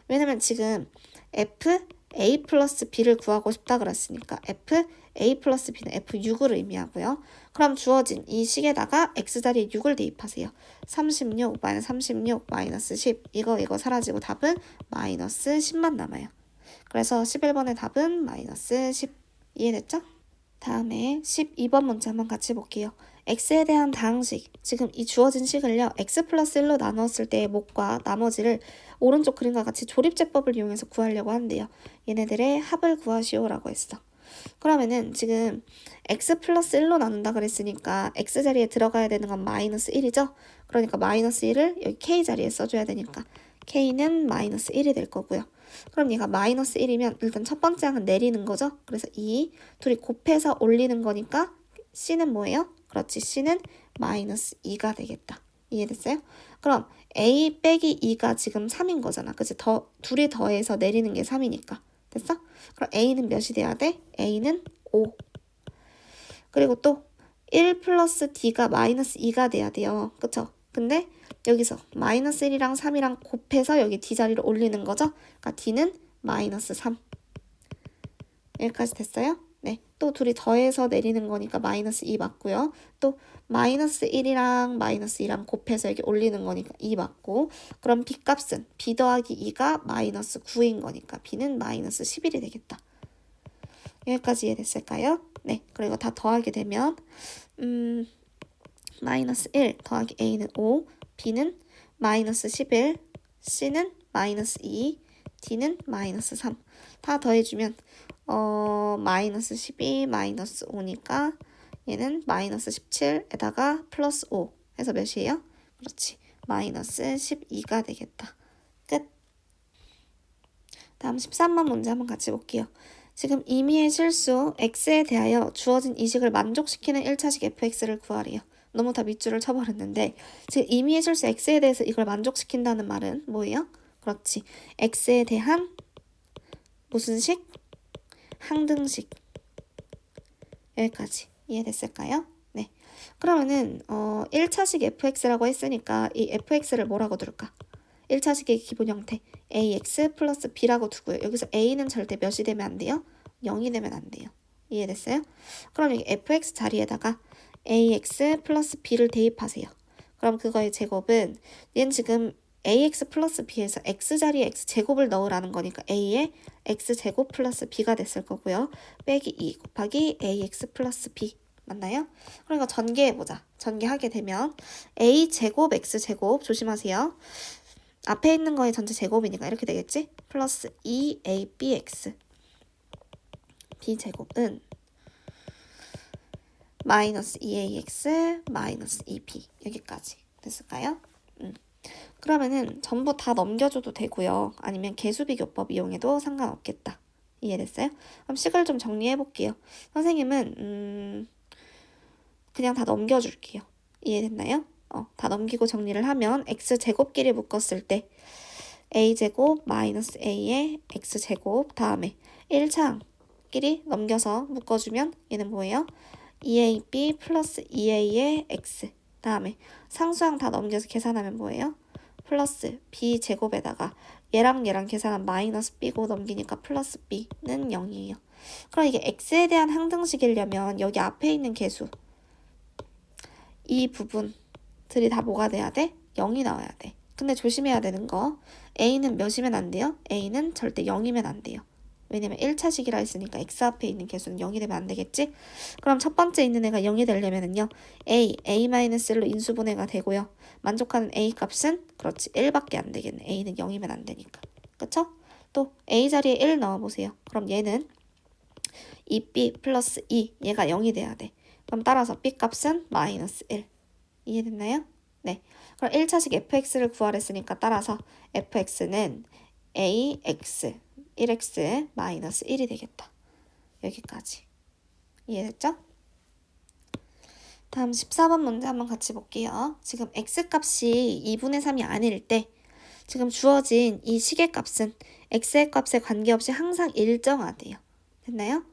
왜냐면 지금 f a 플러스 b를 구하고 싶다 그랬으니까 f a 플러스 b는 f6을 의미하고요. 그럼 주어진 이 식에다가 x자리에 6을 대입하세요. 36 마이너스 36 마이너스 10 이거 사라지고 답은 마이너스 10만 남아요. 그래서 11번의 답은 마이너스 10. 이해됐죠? 다음에 12번 문제 한번 같이 볼게요. x에 대한 다항식, 지금 이 주어진 식을요. x 플러스 1로 나눴을 때의 목과 나머지를 오른쪽 그림과 같이 조립제법을 이용해서 구하려고 한대요. 얘네들의 합을 구하시오 라고 했어. 그러면은 지금 x 플러스 1로 나눈다 그랬으니까 x자리에 들어가야 되는 건 마이너스 1이죠? 그러니까 마이너스 1을 여기 k자리에 써줘야 되니까 k는 마이너스 1이 될 거고요. 그럼 얘가 마이너스 1이면 일단 첫 번째 항은 내리는 거죠? 그래서 2, 둘이 곱해서 올리는 거니까 c는 뭐예요? 그렇지, c는 마이너스 2가 되겠다. 이해됐어요? 그럼 a 빼기 2가 지금 3인 거잖아. 그치? 둘이 더해서 내리는 게 3이니까. 됐어? 그럼 a는 몇이 돼야 돼? a는 5. 그리고 또 1 플러스 d가 마이너스 2가 돼야 돼요. 그쵸? 근데 여기서 마이너스 1이랑 3이랑 곱해서 여기 d 자리를 올리는 거죠? 그러니까 d는 마이너스 3. 여기까지 됐어요? 네. 또 둘이 더해서 내리는 거니까 마이너스 2 맞고요. 또 마이너스 1이랑 마이너스 2랑 곱해서 여기 올리는 거니까 2 맞고, 그럼 b 값은 b 더하기 2가 마이너스 9인 거니까 b는 마이너스 11이 되겠다. 여기까지 이해됐을까요? 네. 그리고 다 더하게 되면 마이너스 1 더하기 a는 5, b는 마이너스 11, c는 마이너스 2, d는 마이너스 3. 다 더해주면 마이너스 12 마이너스 5니까 얘는 마이너스 17에다가 플러스 5 해서 몇이에요? 그렇지, 마이너스 12가 되겠다. 끝. 다음 13번 문제 한번 같이 볼게요. 지금 임의의 실수 x에 대하여 주어진 이식을 만족시키는 1차식 fx를 구하래요. 너무 다 밑줄을 쳐버렸는데 지금 임의의 실수 x에 대해서 이걸 만족시킨다는 말은 뭐예요? 그렇지, x에 대한 무슨 식? 항등식. 여기까지 이해됐을까요? 네. 그러면은 1차식 fx라고 했으니까 이 fx를 뭐라고 두를까? 1차식의 기본 형태 ax 플러스 b라고 두고요. 여기서 a는 절대 몇이 되면 안 돼요? 0이 되면 안 돼요. 이해됐어요? 그럼 여기 fx 자리에다가 ax 플러스 b를 대입하세요. 그럼 그거의 제곱은 얘는 지금 ax 플러스 b에서 x자리에 x제곱을 넣으라는 거니까 a에 x제곱 플러스 b가 됐을 거고요. 빼기 2 곱하기 ax 플러스 b. 맞나요? 그러니까 전개해보자. 전개하게 되면 a제곱 x제곱 조심하세요. 앞에 있는 거의 전체 제곱이니까 이렇게 되겠지? 플러스 2abx b제곱은 마이너스 2ax 마이너스 2b 여기까지 됐을까요? 그러면은 전부 다 넘겨줘도 되고요. 아니면 개수비교법 이용해도 상관없겠다. 이해됐어요? 그럼 식을 좀 정리해 볼게요. 선생님은 그냥 다 넘겨줄게요. 이해됐나요? 다 넘기고 정리를 하면 x제곱끼리 묶었을 때 a제곱 마이너스 a의 x제곱 다음에 1차항끼리 넘겨서 묶어주면 얘는 뭐예요? 2ab 플러스 2a의 x 다음에 상수항 다 넘겨서 계산하면 뭐예요? 플러스 b제곱에다가 얘랑 계산한 마이너스 b고 넘기니까 플러스 b는 0이에요. 그럼 이게 x에 대한 항등식이려면 여기 앞에 있는 개수 이 부분들이 다 뭐가 돼야 돼? 0이 나와야 돼. 근데 조심해야 되는 거 a는 몇이면 안 돼요? a는 절대 0이면 안 돼요. 왜냐면 1차식이라 했으니까 x 앞에 있는 개수는 0이 되면 안 되겠지? 그럼 첫 번째 있는 애가 0이 되려면은요. a-1로 인수분해가 되고요. 만족하는 a 값은 그렇지 1밖에 안 되겠네. a는 0이면 안 되니까. 그쵸? 또 a 자리에 1 넣어보세요. 그럼 얘는 2b 플러스 2 얘가 0이 돼야 돼. 그럼 따라서 b 값은 마이너스 1. 이해됐나요? 네. 그럼 1차식 fx를 구하랬으니까 따라서 fx는 ax 1x 마이너스 1이 되겠다. 여기까지. 이해됐죠? 다음 14번 문제 한번 같이 볼게요. 지금 x값이 2분의 3이 아닐 때 지금 주어진 이 식의 값은 x의 값에 관계없이 항상 일정하대요. 됐나요?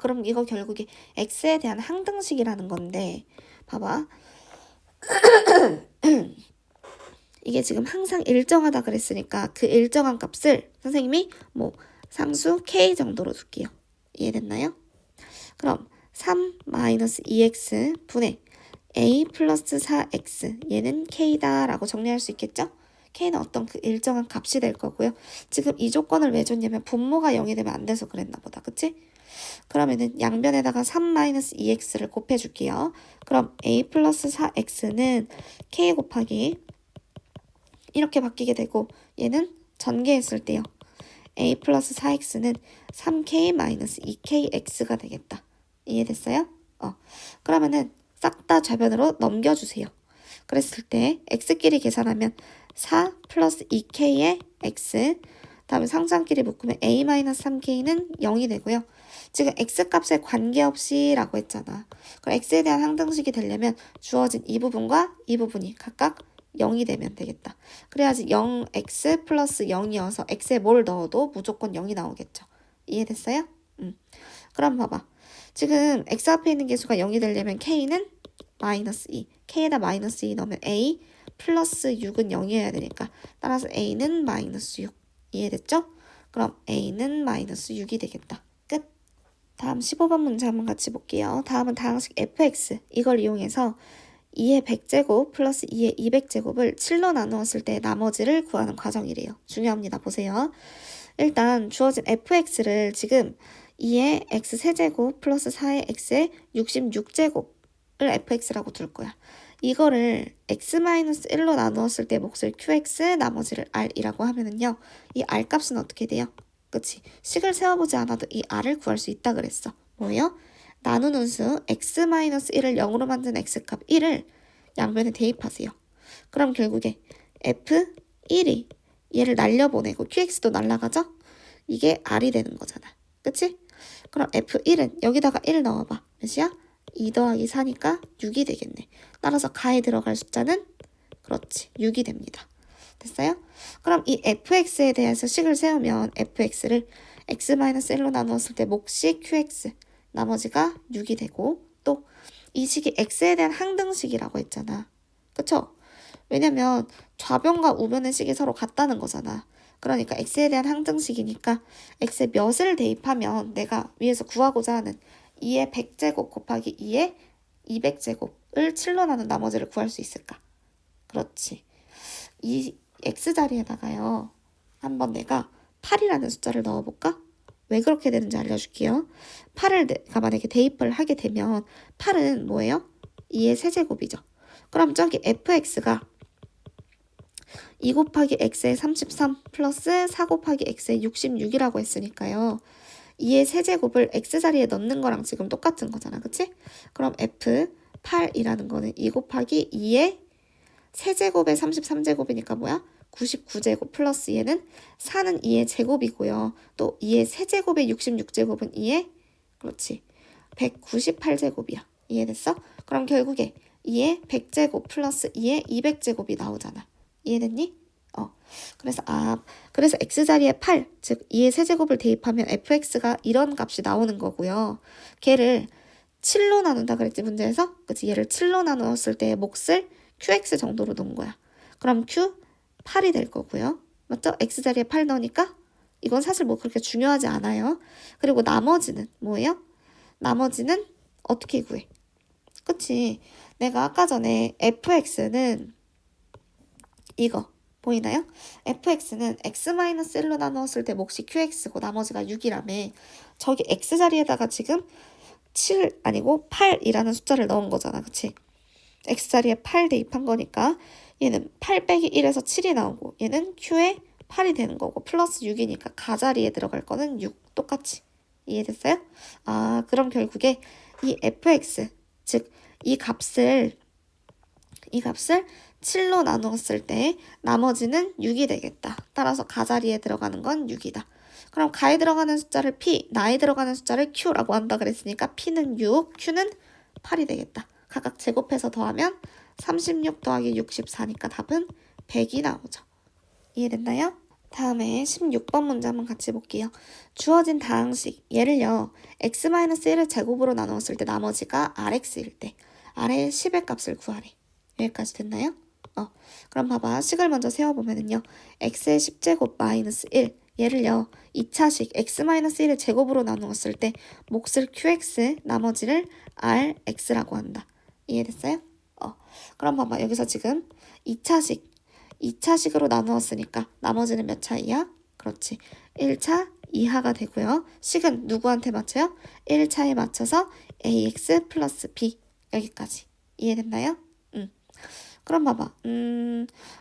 그럼 이거 결국에 x에 대한 항등식이라는 건데 봐봐. 이게 지금 항상 일정하다 그랬으니까 그 일정한 값을 선생님이 뭐 상수 k 정도로 둘게요. 이해됐나요? 그럼 3-2x 분의 a 플러스 4x 얘는 k다 라고 정리할 수 있겠죠? k는 어떤 그 일정한 값이 될 거고요. 지금 이 조건을 왜 줬냐면 분모가 0이 되면 안 돼서 그랬나 보다. 그치? 그러면은 양변에다가 3-2x를 곱해줄게요. 그럼 a 플러스 4x는 k 곱하기 이렇게 바뀌게 되고 얘는 전개했을 때요. a 플러스 4x는 3k 마이너스 2kx가 되겠다. 이해됐어요? 그러면은 싹 다 좌변으로 넘겨주세요. 그랬을 때 x끼리 계산하면 4 플러스 2k의 x 다음에 상수항끼리 묶으면 a 마이너스 3k는 0이 되고요. 지금 x값에 관계없이 라고 했잖아. 그럼 x에 대한 항등식이 되려면 주어진 이 부분과 이 부분이 각각 0이 되면 되겠다. 그래야지 0x 플러스 0이어서 x에 뭘 넣어도 무조건 0이 나오겠죠. 이해됐어요? 그럼 봐봐. 지금 x 앞에 있는 개수가 0이 되려면 k는 마이너스 2. k에다 마이너스 2 넣으면 a 플러스 6은 0이어야 되니까 따라서 a는 마이너스 6. 이해됐죠? 그럼 a는 마이너스 6이 되겠다. 끝. 다음 15번 문제 한번 같이 볼게요. 다음은 다항식 fx. 이걸 이용해서 2의 100제곱 플러스 2의 200제곱을 7로 나누었을 때 나머지를 구하는 과정이래요. 중요합니다. 보세요. 일단 주어진 fx를 지금 2의 x세제곱 플러스 4의 x의 66제곱을 fx라고 둘 거야. 이거를 x-1로 나누었을 때 몫을 qx 나머지를 r이라고 하면은요. 이 r 값은 어떻게 돼요? 그치? 식을 세워보지 않아도 이 r을 구할 수 있다 그랬어. 뭐예요? 나누는 수 x-1을 0으로 만든 x값 1을 양변에 대입하세요. 그럼 결국에 f1이 얘를 날려보내고 qx도 날라가죠? 이게 r이 되는 거잖아. 그치? 그럼 f1은 여기다가 1 넣어봐. 몇이야? 2 더하기 4니까 6이 되겠네. 따라서 가에 들어갈 숫자는 그렇지 6이 됩니다. 됐어요? 그럼 이 fx에 대해서 식을 세우면 fx를 x-1로 나누었을 때 몫이 qx 나머지가 6이 되고 또 이 식이 x에 대한 항등식이라고 했잖아. 그쵸? 왜냐면 좌변과 우변의 식이 서로 같다는 거잖아. 그러니까 x에 대한 항등식이니까 x에 몇을 대입하면 내가 위에서 구하고자 하는 2의 100제곱 곱하기 2의 200제곱을 7로 나눈 나머지를 구할 수 있을까? 그렇지. 이 x자리에다가요. 한번 내가 8이라는 숫자를 넣어볼까? 왜 그렇게 되는지 알려줄게요. 8을 내가 만약에 대입을 하게 되면 8은 뭐예요? 2의 세제곱이죠. 그럼 저기 fx가 2 곱하기 x의 33 플러스 4 곱하기 x의 66이라고 했으니까요. 2의 세제곱을 x자리에 넣는 거랑 지금 똑같은 거잖아. 그치? 그럼 f8이라는 거는 2 곱하기 2의 세제곱에 33제곱이니까 뭐야? 99제곱 플러스 얘는 4는 2의 제곱이고요. 또 2의 세제곱에 66제곱은 2의 그렇지 198제곱이야. 이해됐어? 그럼 결국에 2의 100제곱 플러스 2의 200제곱이 나오잖아. 이해됐니? 그래서 x자리에 8, 즉 2의 세제곱을 대입하면 fx가 이런 값이 나오는 거고요. 걔를 7로 나눈다 그랬지 문제에서? 그치? 얘를 7로 나누었을 때 몫을 qx 정도로 놓은 거야. 그럼 q 8이 될 거고요. 맞죠? x자리에 8 넣으니까 이건 사실 뭐 그렇게 중요하지 않아요. 그리고 나머지는 뭐예요? 나머지는 어떻게 구해? 그치? 내가 아까 전에 fx는 이거 보이나요? fx는 x-1로 나누었을 때 몫이 qx고 나머지가 6이라며 저기 x자리에다가 지금 7 아니고 8이라는 숫자를 넣은 거잖아. 그치? x자리에 8 대입한 거니까 얘는 8 빼기 1에서 7이 나오고 얘는 q에 8이 되는 거고 플러스 6이니까 가자리에 들어갈 거는 6 똑같이. 이해됐어요? 그럼 결국에 이 fx 즉 이 값을 7로 나누었을 때 나머지는 6이 되겠다. 따라서 가자리에 들어가는 건 6이다. 그럼 가에 들어가는 숫자를 p, 나에 들어가는 숫자를 q라고 한다 그랬으니까 p는 6, q는 8이 되겠다. 각각 제곱해서 더하면 36 더하기 64니까 답은 100이 나오죠. 이해됐나요? 다음에 16번 문제 한번 같이 볼게요. 주어진 다항식, 얘를요. x-1을 제곱으로 나누었을 때 나머지가 rx일 때 r의 10의 값을 구하래. 여기까지 됐나요? 그럼 봐봐. 식을 먼저 세워보면은요. x의 10제곱 마이너스 1 얘를요. 2차식 x-1을 제곱으로 나누었을 때 몫을 qx 나머지를 rx라고 한다. 이해됐어요? 그럼 봐봐. 여기서 지금 2차식으로 나누었으니까 나머지는 몇 차이야? 그렇지. 1차 이하가 되고요. 식은 누구한테 맞춰요? 1차에 맞춰서 ax 플러스 b 여기까지. 이해됐나요? 그럼 봐봐.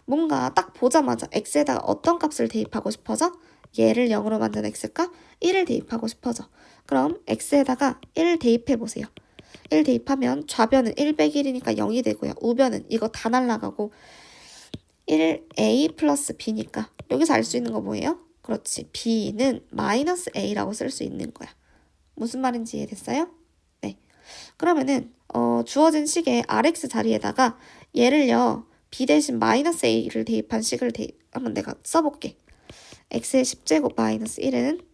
뭔가 딱 보자마자 x에다가 어떤 값을 대입하고 싶어져? 얘를 0으로 만든 x값 1을 대입하고 싶어져. 그럼 x에다가 1 대입해보세요. 1 대입하면 좌변은 1 빼기 1이니까 0이 되고요. 우변은 이거 다 날라가고 1a 플러스 b니까 여기서 알 수 있는 거 뭐예요? 그렇지. b는 마이너스 a라고 쓸 수 있는 거야. 무슨 말인지 이해됐어요? 네. 그러면은 주어진 식의 rx 자리에다가 얘를요. b 대신 마이너스 a를 대입한 식을 한번 내가 써볼게. x의 10제곱 마이너스 1은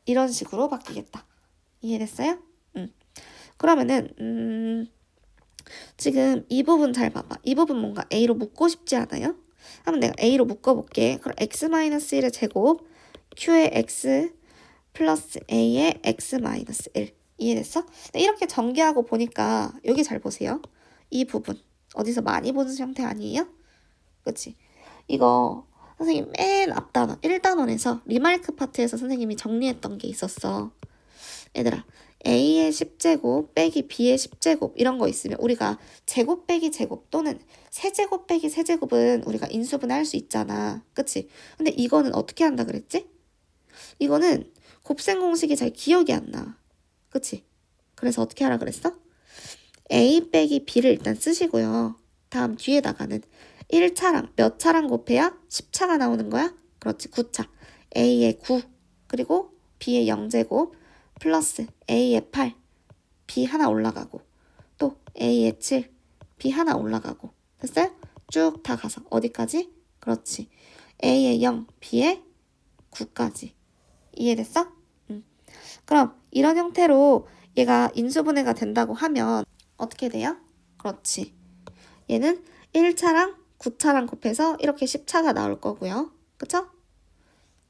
이런 식으로 바뀌겠다. 이해됐어요? 그러면은 지금 이 부분 잘 봐봐. 이 부분 뭔가 a로 묶고 싶지 않아요? 한번 내가 a로 묶어볼게. 그럼 x-1의 제곱 q의 x 플러스 a의 x-1 이해됐어? 이렇게 전개하고 보니까 여기 잘 보세요. 이 부분 어디서 많이 보는 형태 아니에요? 그치? 이거 선생님 맨 앞단원 1단원에서 리마르크 파트에서 선생님이 정리했던 게 있었어. 얘들아 a의 10제곱 빼기 b의 10제곱 이런 거 있으면 우리가 제곱 빼기 제곱 또는 세제곱 빼기 세제곱은 우리가 인수분해 할 수 있잖아. 그치? 근데 이거는 어떻게 한다 그랬지? 이거는 곱셈 공식이 잘 기억이 안 나. 그치? 그래서 어떻게 하라 그랬어? a 빼기 b를 일단 쓰시고요. 다음 뒤에다가는 1차랑 몇 차랑 곱해야 10차가 나오는 거야? 그렇지, 9차. a의 9 그리고 b의 0제곱 플러스 a의 8 b 하나 올라가고 또 a의 7 b 하나 올라가고 됐어요? 쭉 다 가서 어디까지? 그렇지. a의 0 b의 9까지. 이해됐어? 그럼 이런 형태로 얘가 인수분해가 된다고 하면 어떻게 돼요? 그렇지. 얘는 1차랑 9차랑 곱해서 이렇게 10차가 나올 거고요. 그쵸?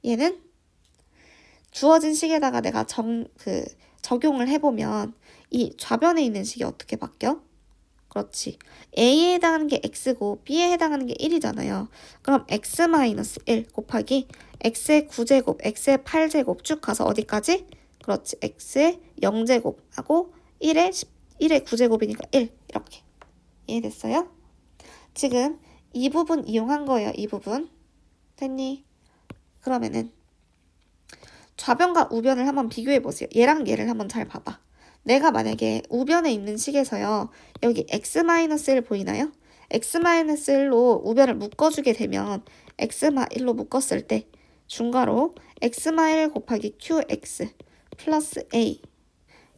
얘는 주어진 식에다가 내가 적용을 해보면 이 좌변에 있는 식이 어떻게 바뀌어? 그렇지. a에 해당하는 게 x고 b에 해당하는 게 1이잖아요. 그럼 x-1 곱하기 x의 9제곱, x의 8제곱 쭉 가서 어디까지? 그렇지. x의 0제곱하고 1의 9제곱이니까 1 이렇게. 이해됐어요? 지금 이 부분 이용한 거예요. 이 부분. 됐니? 그러면은 좌변과 우변을 한번 비교해 보세요. 얘랑 얘를 한번 잘 봐봐. 내가 만약에 우변에 있는 식에서요. 여기 x-1 보이나요? x-1로 우변을 묶어주게 되면 x-1로 묶었을 때 중괄호 x-1 곱하기 qx 플러스 a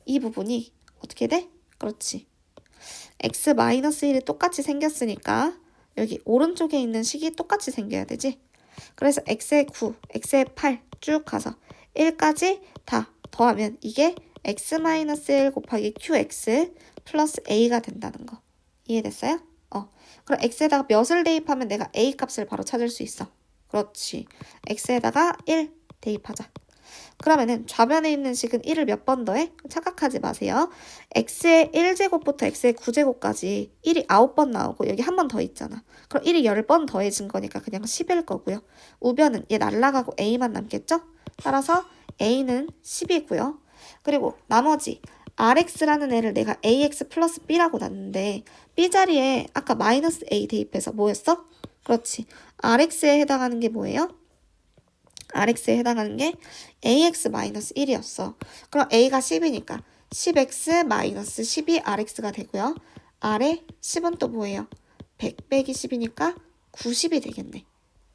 이 부분이 어떻게 돼? 그렇지. x-1이 똑같이 생겼으니까 여기 오른쪽에 있는 식이 똑같이 생겨야 되지. 그래서 x의 9, x의 8 쭉 가서 1까지 다 더하면 이게 x-1 곱하기 qx 플러스 a가 된다는 거. 이해됐어요? 그럼 x에다가 몇을 대입하면 내가 a 값을 바로 찾을 수 있어. 그렇지. x에다가 1 대입하자. 그러면은 좌변에 있는 식은 1을 몇 번 더해? 착각하지 마세요. x의 1제곱부터 x의 9제곱까지 1이 9번 나오고 여기 한 번 더 있잖아. 그럼 1이 10번 더해진 거니까 그냥 10일 거고요. 우변은 얘 날라가고 a만 남겠죠? 따라서 a는 10이고요. 그리고 나머지 rx라는 애를 내가 ax 플러스 b라고 놨는데 b 자리에 아까 마이너스 a 대입해서 뭐였어? 그렇지. rx에 해당하는 게 뭐예요? rx에 해당하는 게 ax-1이었어. 그럼 a가 10이니까 10x-12 rx가 되고요. r에 10은 또 뭐예요? 100 빼기 10이니까 90이 되겠네.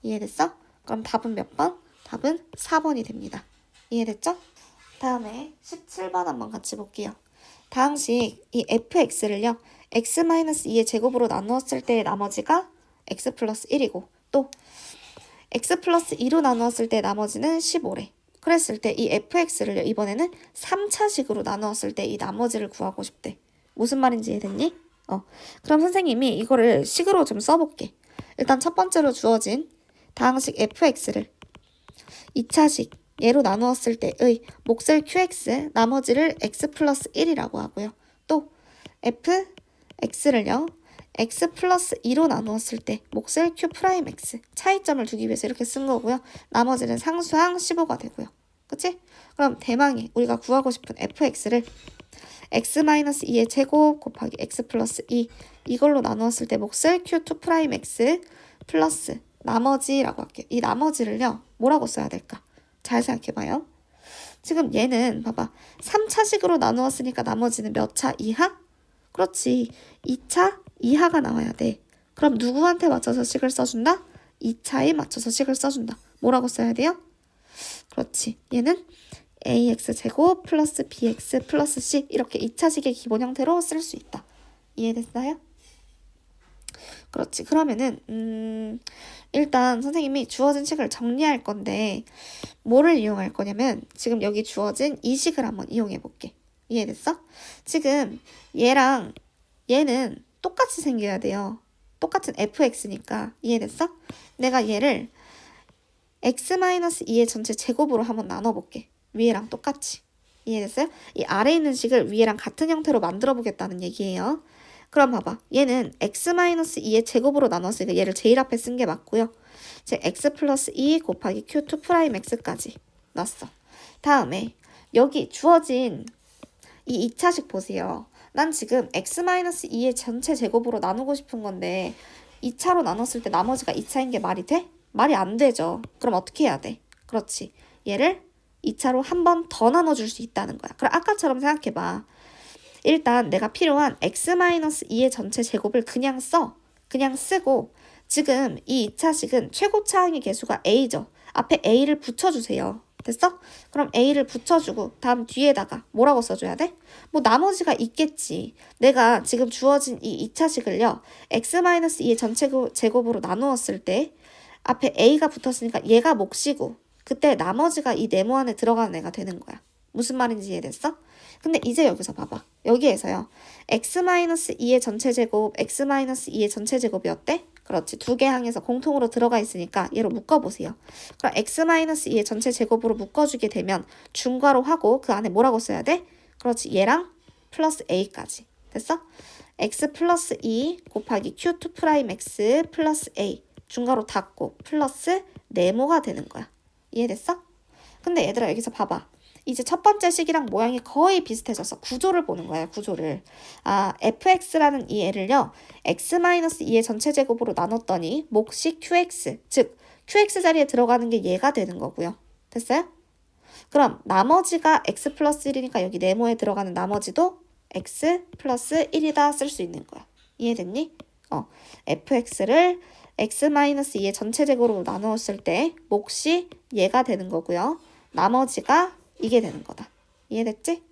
이해됐어? 그럼 답은 몇 번? 답은 4번이 됩니다. 이해됐죠? 다음에 17번 한번 같이 볼게요. 다음식 이 fx를요. x-2의 제곱으로 나누었을 때의 나머지가 x 플러스 1이고 또 x 플러스 2로 나누었을 때 나머지는 15래. 그랬을 때 이 fx를 이번에는 3차식으로 나누었을 때 이 나머지를 구하고 싶대. 무슨 말인지 이해됐니? 그럼 선생님이 이거를 식으로 좀 써볼게. 일단 첫 번째로 주어진 다항식 fx를 2차식 얘로 나누었을 때의 몫을 qx, 나머지를 x 플러스 1이라고 하고요. 또 fx를요. x 플러스 2로 나누었을 때 몫을 q 프라임 x 차이점을 두기 위해서 이렇게 쓴 거고요. 나머지는 상수항 15가 되고요. 그치? 그럼 대망의 우리가 구하고 싶은 fx를 x-2의 제곱 곱하기 x 플러스 2 이걸로 나누었을 때 몫을 q2 프라임 x 플러스 나머지라고 할게요. 이 나머지를요. 뭐라고 써야 될까? 잘 생각해봐요. 지금 얘는 봐봐. 3차식으로 나누었으니까 나머지는 몇 차 이하? 그렇지. 2차 이하가 나와야 돼. 그럼 누구한테 맞춰서 식을 써준다? 2차에 맞춰서 식을 써준다. 뭐라고 써야 돼요? 그렇지. 얘는 ax 제곱 플러스 bx 플러스 c 이렇게 2차식의 기본 형태로 쓸 수 있다. 이해됐나요? 그렇지. 그러면은 일단 선생님이 주어진 식을 정리할 건데 뭐를 이용할 거냐면 지금 여기 주어진 이 식을 한번 이용해 볼게. 이해됐어? 지금 얘랑 얘는 똑같이 생겨야 돼요. 똑같은 fx니까. 이해됐어? 내가 얘를 x-2의 전체 제곱으로 한번 나눠볼게. 위에랑 똑같이. 이해됐어요? 이 아래에 있는 식을 위에랑 같은 형태로 만들어 보겠다는 얘기예요. 그럼 봐봐. 얘는 x-2의 제곱으로 나눴으니까 얘를 제일 앞에 쓴 게 맞고요. 제 x 플러스 2 곱하기 q2 프라임 x까지 넣었어. 다음에 여기 주어진 이 2차식 보세요. 난 지금 x-2의 전체 제곱으로 나누고 싶은 건데 2차로 나눴을 때 나머지가 2차인 게 말이 돼? 말이 안 되죠. 그럼 어떻게 해야 돼? 그렇지. 얘를 2차로 한 번 더 나눠줄 수 있다는 거야. 그럼 아까처럼 생각해봐. 일단 내가 필요한 x-2의 전체 제곱을 그냥 써. 그냥 쓰고 지금 이 2차식은 최고차항의 개수가 a죠. 앞에 a를 붙여주세요. 됐어? 그럼 a를 붙여주고 다음 뒤에다가 뭐라고 써줘야 돼? 뭐 나머지가 있겠지. 내가 지금 주어진 이 2차식을요. x-2의 전체 제곱으로 나누었을 때 앞에 a가 붙었으니까 얘가 몫이고 그때 나머지가 이 네모 안에 들어가는 애가 되는 거야. 무슨 말인지 이해됐어? 근데 이제 여기서 봐봐. 여기에서요. x-2의 전체 제곱, x-2의 전체 제곱이 어때? 그렇지. 두 개 항에서 공통으로 들어가 있으니까 얘로 묶어보세요. 그럼 x-2의 전체 제곱으로 묶어주게 되면 중괄호 하고 그 안에 뭐라고 써야 돼? 그렇지. 얘랑 플러스 a까지. 됐어? x 플러스 2 곱하기 q2 프라임 x 플러스 a 중괄호 닫고 플러스 네모가 되는 거야. 이해됐어? 근데 얘들아 여기서 봐봐. 이제 첫 번째 식이랑 모양이 거의 비슷해져서 구조를 보는 거야. 구조를. fx라는 이 애를요. x-2의 전체 제곱으로 나눴더니 몫이 qx. 즉 qx 자리에 들어가는 게 얘가 되는 거고요. 됐어요? 그럼 나머지가 x 플러스 1이니까 여기 네모에 들어가는 나머지도 x 플러스 1이다 쓸 수 있는 거야. 이해됐니? fx를 x-2의 전체 제곱으로 나누었을 때 몫이 얘가 되는 거고요. 나머지가 이게 되는 거다. 이해됐지?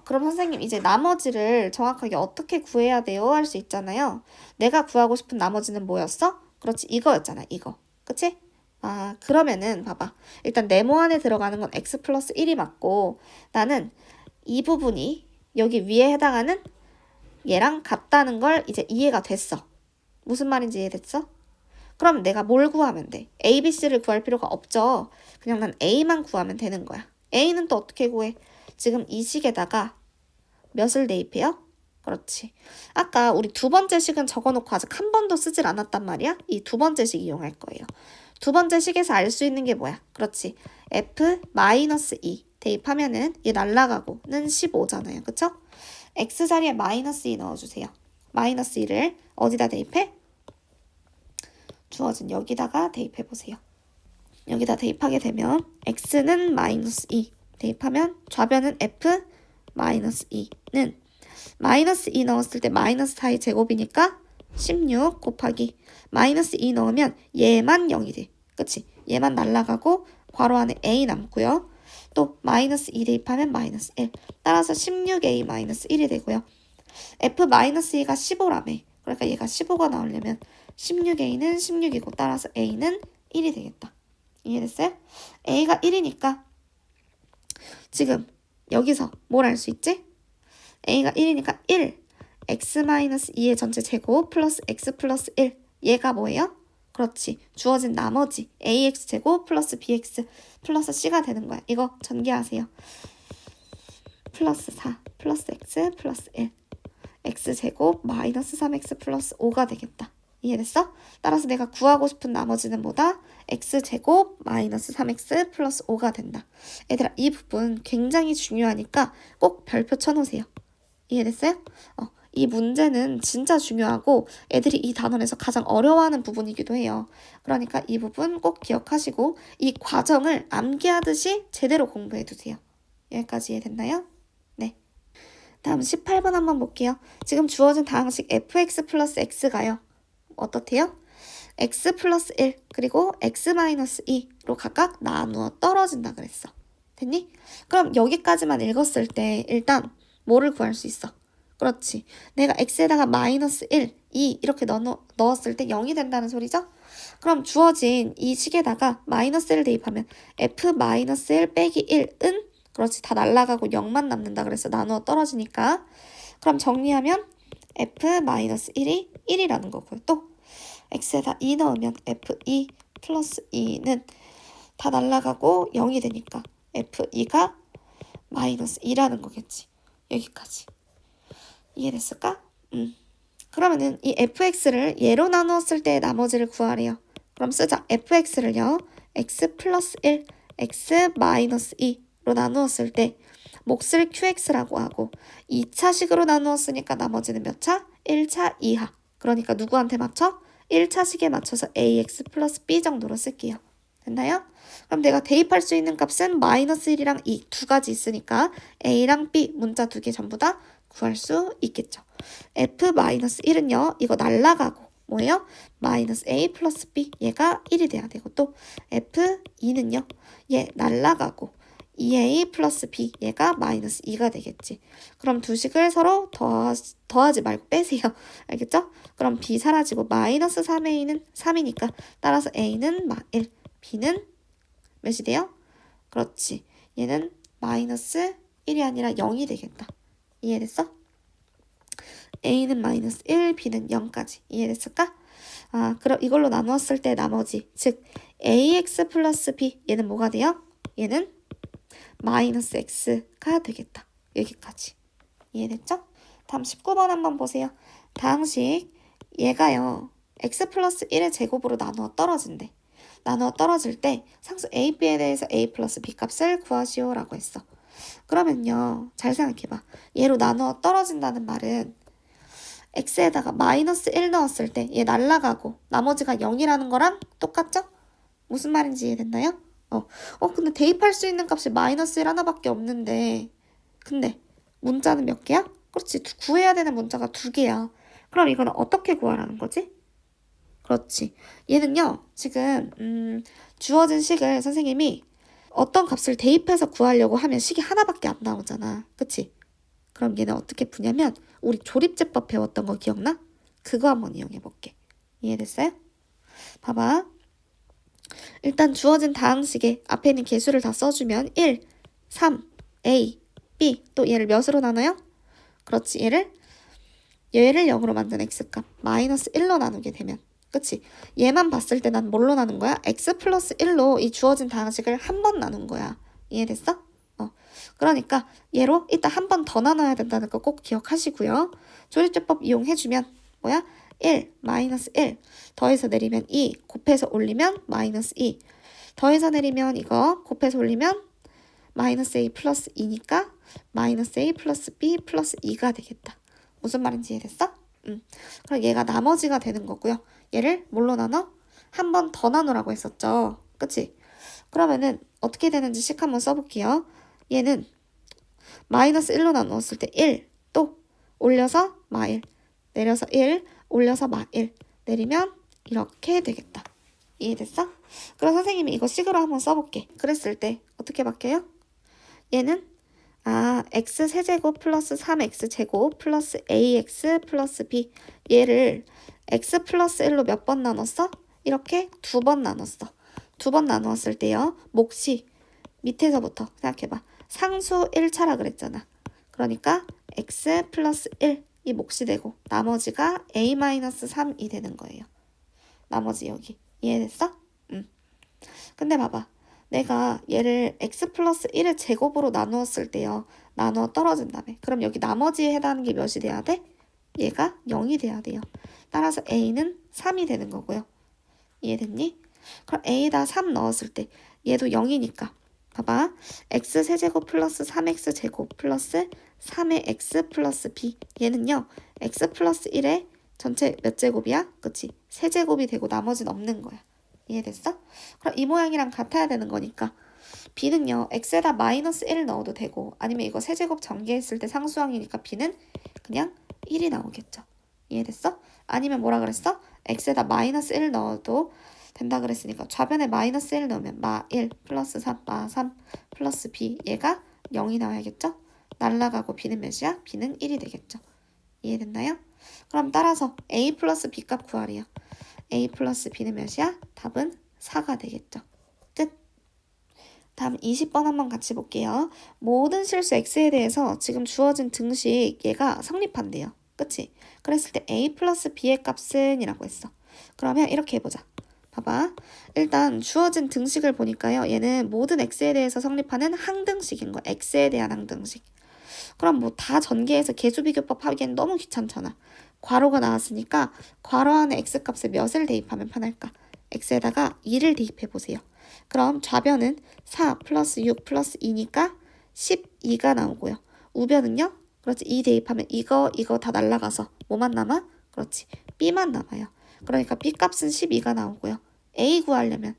그럼 선생님 이제 나머지를 정확하게 어떻게 구해야 돼요? 할 수 있잖아요. 내가 구하고 싶은 나머지는 뭐였어? 그렇지, 이거였잖아, 이거. 그치? 그러면은 봐봐. 일단 네모 안에 들어가는 건 x 플러스 1이 맞고 나는 이 부분이 여기 위에 해당하는 얘랑 같다는 걸 이제 이해가 됐어. 무슨 말인지 이해됐어? 그럼 내가 뭘 구하면 돼? A, B, C를 구할 필요가 없죠. 그냥 난 A만 구하면 되는 거야. A는 또 어떻게 구해? 지금 이 식에다가 몇을 대입해요? 그렇지. 아까 우리 두 번째 식은 적어놓고 아직 한 번도 쓰질 않았단 말이야. 이 두 번째 식 이용할 거예요. 두 번째 식에서 알 수 있는 게 뭐야? 그렇지. F-2 대입하면은 얘 날라가고는 15잖아요. 그쵸? X 자리에 -2 넣어주세요. -2를 어디다 대입해? 주어진 여기다가 대입해보세요. 여기다 대입하게 되면 X는 -2 대입하면 좌변은 F-2는 -2 넣었을 때 -4의 제곱이니까 16 곱하기 -2 넣으면 얘만 0이 돼. 그치? 얘만 날라가고 괄호 안에 A 남고요. 또 -2 대입하면 -1. 따라서 16A-1이 되고요. F-2가 15라며. 그러니까 얘가 15가 나오려면 16A는 16이고 따라서 A는 1이 되겠다. 이해됐어요? A가 1이니까 지금 여기서 뭘 알 수 있지? A가 1이니까 1 x-2의 전체 제곱 플러스 x 플러스 1 얘가 뭐예요? 그렇지. 주어진 나머지 ax 제곱 플러스 bx 플러스 c가 되는 거야. 이거 전개하세요. 플러스 4 플러스 x 플러스 1 x 제곱 마이너스 3x 플러스 5가 되겠다. 이해됐어? 따라서 내가 구하고 싶은 나머지는 뭐다? x 제곱 마이너스 3x 플러스 5가 된다. 얘들아 이 부분 굉장히 중요하니까 꼭 별표 쳐놓으세요. 이해됐어요? 이 문제는 진짜 중요하고 애들이 이 단원에서 가장 어려워하는 부분이기도 해요. 그러니까 이 부분 꼭 기억하시고 이 과정을 암기하듯이 제대로 공부해두세요. 여기까지 이해됐나요? 네. 다음 18번 한번 볼게요. 지금 주어진 다항식 fx 플러스 x가요. 어떻대요? x 플러스 1 그리고 x 마이너스 2로 각각 나누어 떨어진다 그랬어. 됐니? 그럼 여기까지만 읽었을 때 일단 뭐를 구할 수 있어? 그렇지. 내가 x에다가 마이너스 1, 2 이렇게 넣었을 때 0이 된다는 소리죠? 그럼 주어진 이 식에다가 마이너스 1 대입하면 f 마이너스 1 빼기 1은 그렇지. 다 날라가고 0만 남는다 그래서 나누어 떨어지니까 그럼 정리하면 f 마이너스 1이 1이라는 거고요. 또 x에다 2 넣으면 f2 플러스 2는 다 날라가고 0이 되니까 f2가 마이너스 2라는 거겠지. 여기까지. 이해됐을까? 그러면은 이 fx를 얘로 나누었을 때 나머지를 구하래요. 그럼 쓰자. fx를요. x 플러스 1, x 마이너스 2로 나누었을 때 몫을 qx라고 하고 2차식으로 나누었으니까 나머지는 몇 차? 1차 이하. 그러니까 누구한테 맞춰? 1차식에 맞춰서 ax 플러스 b 정도로 쓸게요. 됐나요? 그럼 내가 대입할 수 있는 값은 마이너스 1이랑 2 두 가지 있으니까 a랑 b 문자 두 개 전부 다 구할 수 있겠죠. f-1은요. 이거 날라가고 뭐예요? 마이너스 a 플러스 b 얘가 1이 돼야 되고 또 f2는요. 얘 날라가고 2a 플러스 b 얘가 마이너스 2가 되겠지. 그럼 두 식을 서로 더하지 말고 빼세요. 알겠죠? 그럼 b 사라지고 마이너스 3a는 3이니까 따라서 a는 1, b는 몇이 돼요? 그렇지. 얘는 마이너스 1이 아니라 0이 되겠다. 이해됐어? a는 마이너스 1, b는 0까지. 이해됐을까? 그럼 이걸로 나누었을 때 나머지 즉 ax 플러스 b 얘는 뭐가 돼요? 얘는 마이너스 x가 되겠다. 여기까지. 이해됐죠? 다음 19번 한번 보세요. 다항식 얘가요. x 플러스 1의 제곱으로 나누어 떨어진대. 나누어 떨어질 때 상수 a, b에 대해서 a 플러스 b 값을 구하시오 라고 했어. 그러면요. 잘 생각해봐. 얘로 나누어 떨어진다는 말은 x에다가 마이너스 1 넣었을 때 얘 날라가고 나머지가 0이라는 거랑 똑같죠? 무슨 말인지 이해됐나요? 근데 대입할 수 있는 값이 마이너스 1 하나밖에 없는데 근데 문자는 몇 개야? 그렇지. 구해야 되는 문자가 2개야. 그럼 이거는 어떻게 구하라는 거지? 그렇지. 얘는요, 지금, 주어진 식을 선생님이 어떤 값을 대입해서 구하려고 하면 식이 하나밖에 안 나오잖아. 그치? 그럼 얘는 어떻게 푸냐면, 우리 조립제법 배웠던 거 기억나? 그거 한번 이용해 볼게. 이해됐어요? 봐봐. 일단 주어진 다항식에 앞에 있는 개수를 다 써주면 1, 3, A, B. 또 얘를 몇으로 나눠요? 그렇지. 얘를 0으로 만든 x값 마이너스 1로 나누게 되면 그치? 얘만 봤을 때 난 뭘로 나눈 거야? x 플러스 1로 이 주어진 다항식을 한 번 나눈 거야. 이해됐어? 그러니까 얘로 이따 한 번 더 나눠야 된다는 거 꼭 기억하시고요. 조립제법 이용해주면 뭐야? 1, 마이너스 1 더해서 내리면 2 곱해서 올리면 마이너스 2 더해서 내리면 이거 곱해서 올리면 마이너스 a 플러스 2니까 마이너스 a 플러스 b 플러스 2가 되겠다. 무슨 말인지 이해됐어? 그럼 얘가 나머지가 되는 거고요. 얘를 뭘로 나눠? 한 번 더 나누라고 했었죠. 그치? 그러면은 어떻게 되는지 식 한번 써볼게요. 얘는 마이너스 1로 나누었을 때 1, 또 올려서 마1, 내려서 1, 올려서 마1, 내리면 이렇게 되겠다. 이해됐어? 그럼 선생님이 이거 식으로 한번 써볼게. 그랬을 때 어떻게 바뀌어요? 얘는 x 세제곱 플러스 3x 제곱 플러스 ax 플러스 b 얘를 x 플러스 1로 몇 번 나눴어? 이렇게 2번 나눴어. 2번 나누었을 때요. 몫이 밑에서부터 생각해봐. 상수 1차라 그랬잖아. 그러니까 x 플러스 1 이 몫이 되고 나머지가 a-3이 되는 거예요. 나머지 여기. 이해됐어? 근데 봐봐. 내가 얘를 x 플러스 1의 제곱으로 나누었을 때요. 나누어 떨어진다며. 그럼 여기 나머지에 해당하는 게 몇이 돼야 돼? 얘가 0이 돼야 돼요. 따라서 a는 3이 되는 거고요. 이해됐니? 그럼 a에다 3 넣었을 때 얘도 0이니까 봐봐. x 세제곱 플러스 3x 제곱 플러스 3의 x 플러스 b 얘는요. x 플러스 1의 전체 몇 제곱이야? 그치? 세제곱이 되고 나머지는 없는 거야. 이해됐어? 그럼 이 모양이랑 같아야 되는 거니까 b는요. x에다 마이너스 1 넣어도 되고 아니면 이거 세제곱 전개했을 때 상수항이니까 b는 그냥 1이 나오겠죠. 이해됐어? 아니면 뭐라 그랬어? x에다 마이너스 1 넣어도 된다 그랬으니까 좌변에 마이너스 1 넣으면 마1 플러스 3 마3 플러스 b 얘가 0이 나와야겠죠? 날라가고 b는 몇이야? b는 1이 되겠죠. 이해됐나요? 그럼 따라서 a 플러스 b 값 구하래요. a 플러스 b는 몇이야? 답은 4가 되겠죠. 끝. 다음 20번 한번 같이 볼게요. 모든 실수 x에 대해서 지금 주어진 등식 얘가 성립한대요. 그치? 그랬을 때 a 플러스 b의 값은 이라고 했어. 그러면 이렇게 해보자. 봐봐. 일단 주어진 등식을 보니까요. 얘는 모든 x에 대해서 성립하는 항등식인 거야. x에 대한 항등식. 그럼 뭐 다 전개해서 개수비교법 하기엔 너무 귀찮잖아. 괄호가 나왔으니까 괄호 안에 x값에 몇을 대입하면 편할까? x에다가 2를 대입해보세요. 그럼 좌변은 4 플러스 6 플러스 2니까 12가 나오고요. 우변은요? 그렇지. 2 대입하면 이거 다 날라가서 뭐만 남아? 그렇지. b만 남아요. 그러니까 b 값은 12가 나오고요. a 구하려면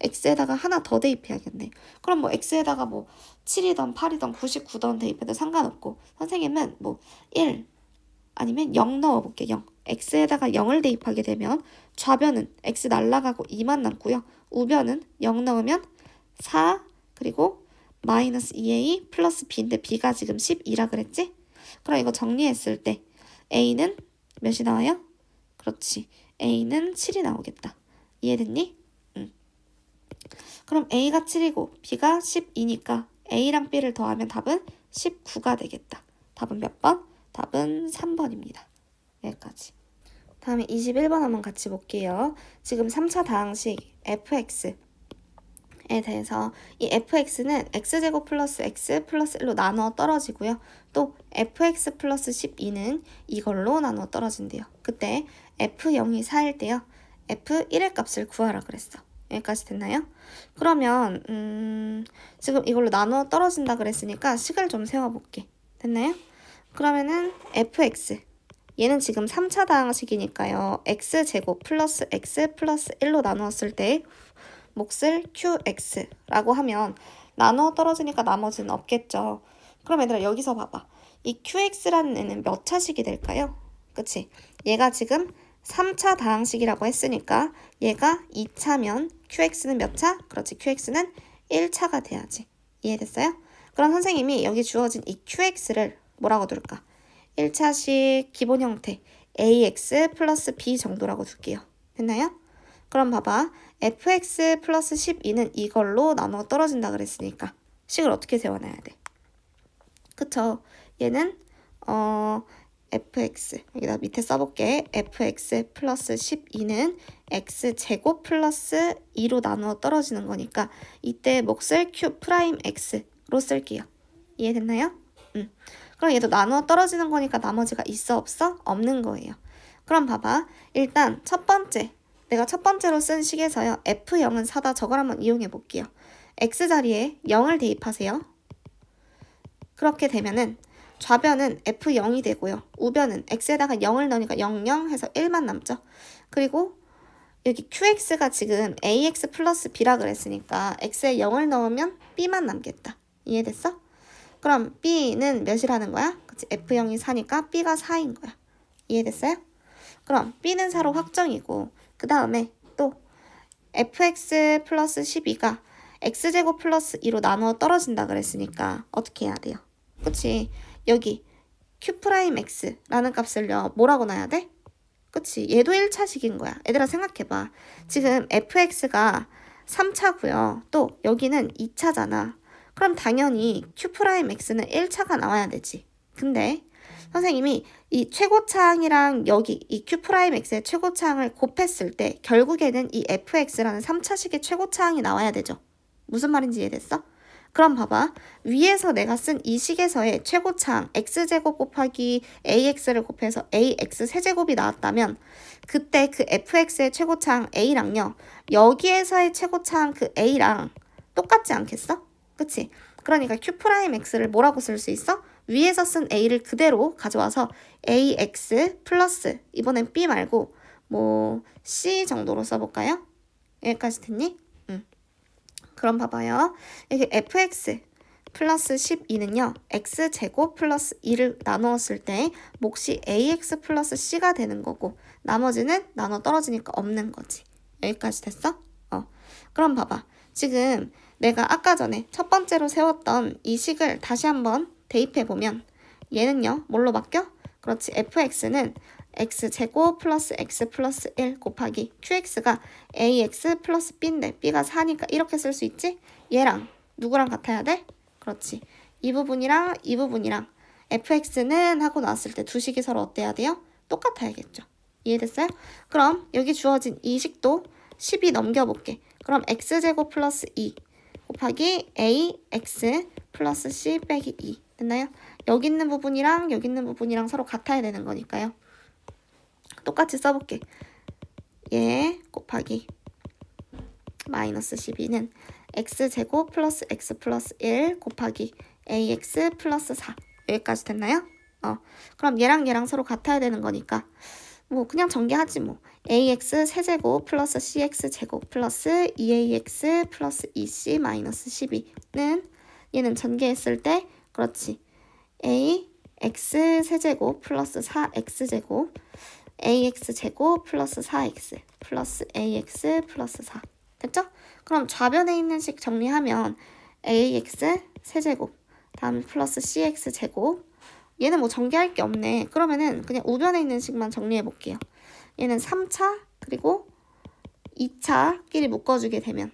x에다가 하나 더 대입해야겠네. 그럼 뭐 x에다가 뭐 7이던 8이던 99던 대입해도 상관없고 선생님은 뭐 1 아니면 0 넣어볼게. 0. x에다가 0을 대입하게 되면 좌변은 x 날라가고 2만 남고요. 우변은 0 넣으면 4 그리고 마이너스 2a 플러스 b인데 b가 지금 12라 그랬지? 그럼 이거 정리했을 때 a는 몇이 나와요? 그렇지. a는 7이 나오겠다. 이해됐니? 그럼 a가 7이고 b가 12니까 a랑 b를 더하면 답은 19가 되겠다. 답은 몇 번? 답은 3번입니다. 여기까지. 다음에 21번 한번 같이 볼게요. 지금 3차 다항식 fx에 대해서 이 fx는 x제곱 플러스 x 플러스 1로 나누어 떨어지고요. 또 fx 플러스 12는 이걸로 나누어 떨어진대요. 그때 f0이 4일 때요. f1의 값을 구하라 그랬어. 여기까지 됐나요? 그러면 지금 이걸로 나누어 떨어진다 그랬으니까 식을 좀 세워볼게. 됐나요? 그러면은 fx 얘는 지금 3차 다항식이니까요. x제곱 플러스 x 플러스 1로 나누었을 때 몫을 QX라고 하면 나누어 떨어지니까 나머지는 없겠죠. 그럼 얘들아 여기서 봐봐. 이 QX라는 애는 몇 차식이 될까요? 그치? 얘가 지금 3차 다항식이라고 했으니까 얘가 2차면 QX는 몇 차? 그렇지. QX는 1차가 돼야지. 이해됐어요? 그럼 선생님이 여기 주어진 이 QX를 뭐라고 둘까? 1차식 기본 형태 AX 플러스 B 정도라고 둘게요. 됐나요? 그럼 봐봐. fx 플러스 12는 이걸로 나눠 떨어진다 그랬으니까 식을 어떻게 세워놔야 돼? 그쵸? 얘는 fx 여기다 밑에 써볼게. fx 플러스 12는 x제곱 플러스 2로 나누어 떨어지는 거니까 이때 몫을 q 프라임 x로 쓸게요. 이해됐나요? 그럼 얘도 나누어 떨어지는 거니까 나머지가 있어 없어? 없는 거예요. 그럼 봐봐. 일단 첫 번째 내가 첫 번째로 쓴 식에서요. F0은 4다. 저걸 한번 이용해 볼게요. X자리에 0을 대입하세요. 그렇게 되면은 좌변은 F0이 되고요. 우변은 X에다가 0을 넣으니까 0, 0 해서 1만 남죠. 그리고 여기 QX가 지금 AX 플러스 B라 그랬으니까 X에 0을 넣으면 B만 남겠다. 이해됐어? 그럼 B는 몇이라는 거야? 그치? F0이 4니까 B가 4인 거야. 이해됐어요? 그럼 B는 4로 확정이고 그 다음에 또 fx 플러스 12가 x제곱 플러스 2로 나누어 떨어진다 그랬으니까 어떻게 해야 돼요? 그치? 여기 q'x라는 값을요. 뭐라고 놔야 돼? 그치? 얘도 1차식인 거야. 얘들아 생각해봐. 지금 fx가 3차고요. 또 여기는 2차잖아. 그럼 당연히 q'x는 1차가 나와야 되지. 근데 선생님이 이 최고차항이랑 여기 이 Q'X의 최고차항을 곱했을 때 결국에는 이 fx라는 3차식의 최고차항이 나와야 되죠. 무슨 말인지 이해됐어? 그럼 봐봐. 위에서 내가 쓴 이 식에서의 최고차항 x제곱 곱하기 ax를 곱해서 ax 세제곱이 나왔다면 그때 그 fx의 최고차항 a랑요. 여기에서의 최고차항 그 a랑 똑같지 않겠어? 그치? 그러니까 Q'X를 뭐라고 쓸 수 있어? 위에서 쓴 A를 그대로 가져와서 AX 플러스 이번엔 B 말고 뭐 C 정도로 써볼까요? 여기까지 됐니? 그럼 봐봐요. 여기 fx 플러스 12는요. x제곱 플러스 2를 나누었을 때 몫이 ax 플러스 c가 되는 거고 나머지는 나눠 떨어지니까 없는 거지. 여기까지 됐어? 그럼 봐봐. 지금 내가 아까 전에 첫 번째로 세웠던 이 식을 다시 한번 대입해보면 얘는요. 뭘로 바뀌어? 그렇지. fx는 x제곱 플러스 x 플러스 1 곱하기 qx가 ax 플러스 b인데 b가 4니까 이렇게 쓸 수 있지? 얘랑 누구랑 같아야 돼? 그렇지. 이 부분이랑 이 부분이랑 fx는 하고 나왔을 때 두 식이 서로 어때야 돼요? 똑같아야겠죠. 이해됐어요? 그럼 여기 주어진 이 식도 12 넘겨볼게. 그럼 x제곱 플러스 2 곱하기 ax 플러스 c 빼기 2 됐나요? 여기 있는 부분이랑 여기 있는 부분이랑 서로 같아야 되는 거니까요. 똑같이 써볼게. 얘 곱하기 마이너스 12는 x제곱 플러스 x 플러스 1 곱하기 ax 플러스 4 여기까지 됐나요? 그럼 얘랑 얘랑 서로 같아야 되는 거니까 뭐 그냥 전개하지 뭐. ax 세제곱 플러스 cx 제곱 플러스 2ax 플러스 2c 마이너스 12는 얘는 전개했을 때 그렇지. ax 세제곱 플러스 4x 제곱 ax 제곱 플러스 4x 플러스 ax 플러스 4 됐죠? 그럼 좌변에 있는 식 정리하면 ax 세제곱 다음 플러스 cx 제곱 얘는 뭐 전개할 게 없네. 그러면은 그냥 우변에 있는 식만 정리해 볼게요. 얘는 3차 그리고 2차끼리 묶어주게 되면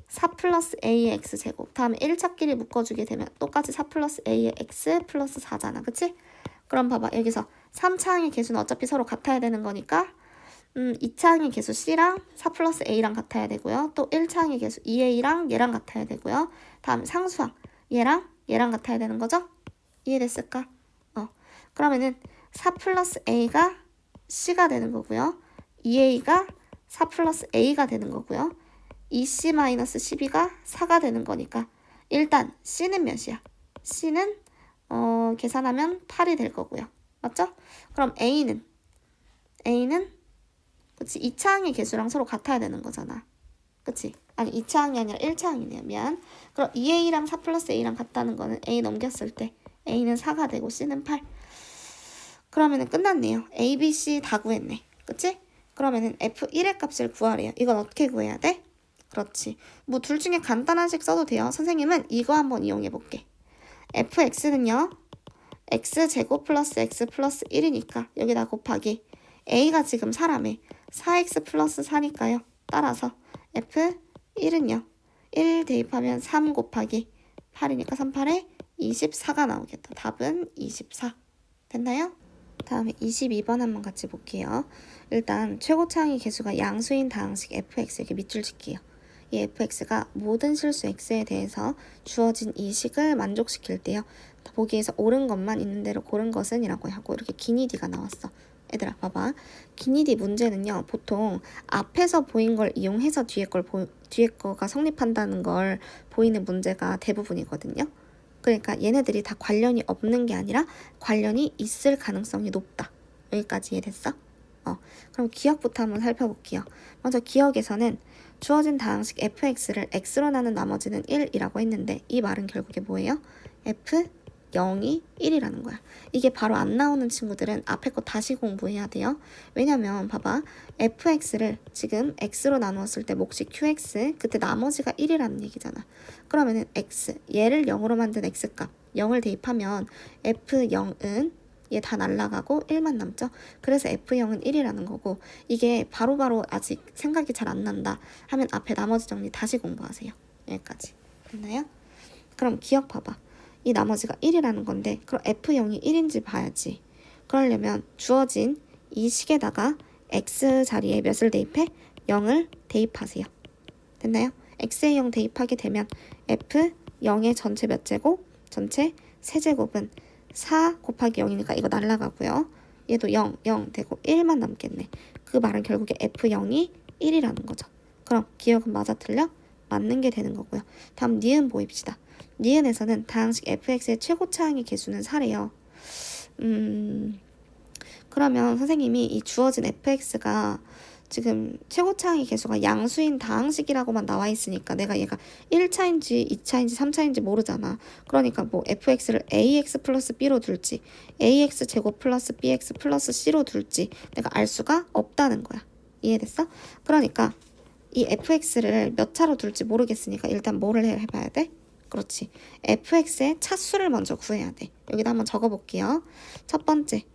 4 플러스 a의 x제곱 다음에 1차끼리 묶어주게 되면 똑같이 4 플러스 a의 x 플러스 4잖아. 그치? 그럼 봐봐. 여기서 3차항의 개수는 어차피 서로 같아야 되는 거니까 2차항의 개수 c랑 4 플러스 a랑 같아야 되고요. 또 1차항의 개수 2a랑 얘랑 같아야 되고요. 다음 상수항 얘랑 얘랑 같아야 되는 거죠? 이해됐을까? 그러면은 4 플러스 a가 c가 되는 거고요. 2a가 4 플러스 a가 되는 거고요. 2c 마이너스 12가 4가 되는 거니까 일단 c는 몇이야? c는 계산하면 8이 될 거고요. 맞죠? 그럼 a는 그치 2차항의 개수랑 서로 같아야 되는 거잖아. 그치? 아니 2차항이 아니라 1차항이네요. 미안. 그럼 2a랑 4 플러스 a랑 같다는 거는 a 넘겼을 때 a는 4가 되고 c는 8. 그러면은 끝났네요. a, b, c 다 구했네. 그치? 그러면은 f1의 값을 구하래요. 이건 어떻게 구해야 돼? 그렇지. 뭐 둘 중에 간단한 식 써도 돼요. 선생님은 이거 한번 이용해 볼게. fx는요. x제곱 플러스 x 플러스 1이니까 여기다 곱하기 a가 지금 4라며 4x 플러스 4니까요. 따라서 f1은요. 1 대입하면 3 곱하기 8이니까 3, 8에 24가 나오겠다. 답은 24. 됐나요? 다음에 22번 한번 같이 볼게요. 일단 최고차항의 개수가 양수인 다항식 fx에게 밑줄 칠게요. 이 fx가 모든 실수 x에 대해서 주어진 이 식을 만족시킬 때요. 보기에서 옳은 것만 있는 대로 고른 것은 이라고 하고 이렇게 기니디가 나왔어. 얘들아 봐봐. 기니디 문제는요. 보통 앞에서 보인 걸 이용해서 뒤에 거가 성립한다는 걸 보이는 문제가 대부분이거든요. 그러니까 얘네들이 다 관련이 없는 게 아니라 관련이 있을 가능성이 높다. 여기까지 이해됐어? 그럼 기억부터 한번 살펴볼게요. 먼저 기억에서는 주어진 다항식 fx를 x로 나눈 나머지는 1이라고 했는데 이 말은 결국에 뭐예요? f0이 1이라는 거야. 이게 바로 안 나오는 친구들은 앞에 거 다시 공부해야 돼요. 왜냐면 봐봐. fx를 지금 x로 나누었을 때 몫이 qx 그때 나머지가 1이라는 얘기잖아. 그러면은 x 얘를 0으로 만든 x값 0을 대입하면 f0은 얘 다 날라가고 1만 남죠. 그래서 f0은 1이라는 거고 이게 바로바로 아직 생각이 잘 안 난다 하면 앞에 나머지 정리 다시 공부하세요. 여기까지. 됐나요? 그럼 기억 봐봐. 이 나머지가 1이라는 건데 그럼 f0이 1인지 봐야지. 그러려면 주어진 이 식에다가 x 자리에 몇을 대입해? 0을 대입하세요. 됐나요? x에 0 대입하게 되면 f0의 전체 몇 제곱? 전체 세제곱은 4 곱하기 0이니까 이거 날라가고요. 얘도 0, 0 되고 1만 남겠네. 그 말은 결국에 f0이 1이라는 거죠. 그럼 기억은 맞아 틀려? 맞는 게 되는 거고요. 다음 니은 보입시다. 니은에서는 다항식 fx의 최고차항의 개수는 4래요. 그러면 선생님이 이 주어진 fx가 지금 최고차항의 개수가 양수인 다항식이라고만 나와 있으니까 내가 얘가 1차인지 2차인지 3차인지 모르잖아. 그러니까 뭐 fx를 ax 플러스 b로 둘지 ax 제곱 플러스 bx 플러스 c로 둘지 내가 알 수가 없다는 거야. 이해됐어? 그러니까 이 fx를 몇 차로 둘지 모르겠으니까 일단 뭐를 해봐야 돼? 그렇지. fx의 차수를 먼저 구해야 돼. 여기다 한번 적어볼게요. 첫 번째,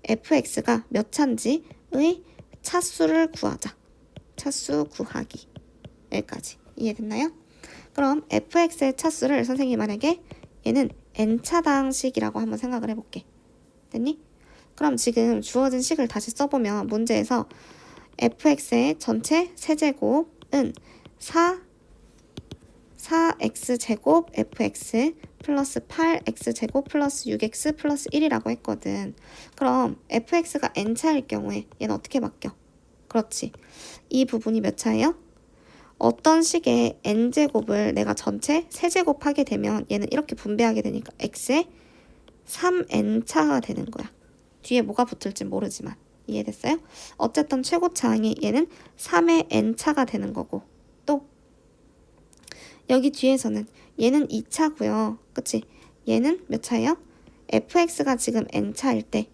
fx가 몇 차인지의 차수를 구하자. 차수 구하기. 여기까지. 이해됐나요? 그럼 fx의 차수를 선생님 만약에 얘는 n차 다항식이라고 한번 생각을 해볼게. 됐니? 그럼 지금 주어진 식을 다시 써보면 문제에서 fx의 전체 세제곱은 4x제곱 fx 플러스 8x제곱 플러스 6x 플러스 1이라고 했거든. 그럼 fx가 n차일 경우에 얘는 어떻게 바뀌어? 그렇지. 이 부분이 몇 차예요? 어떤 식의 n제곱을 내가 전체 세제곱하게 되면 얘는 이렇게 분배하게 되니까 x의 3n차가 되는 거야. 뒤에 뭐가 붙을지 모르지만. 이해됐어요? 어쨌든 최고차항이 얘는 3의 n차가 되는 거고 또 여기 뒤에서는 얘는 2차고요. 그치? 얘는 몇 차예요? fx가 지금 n차일 때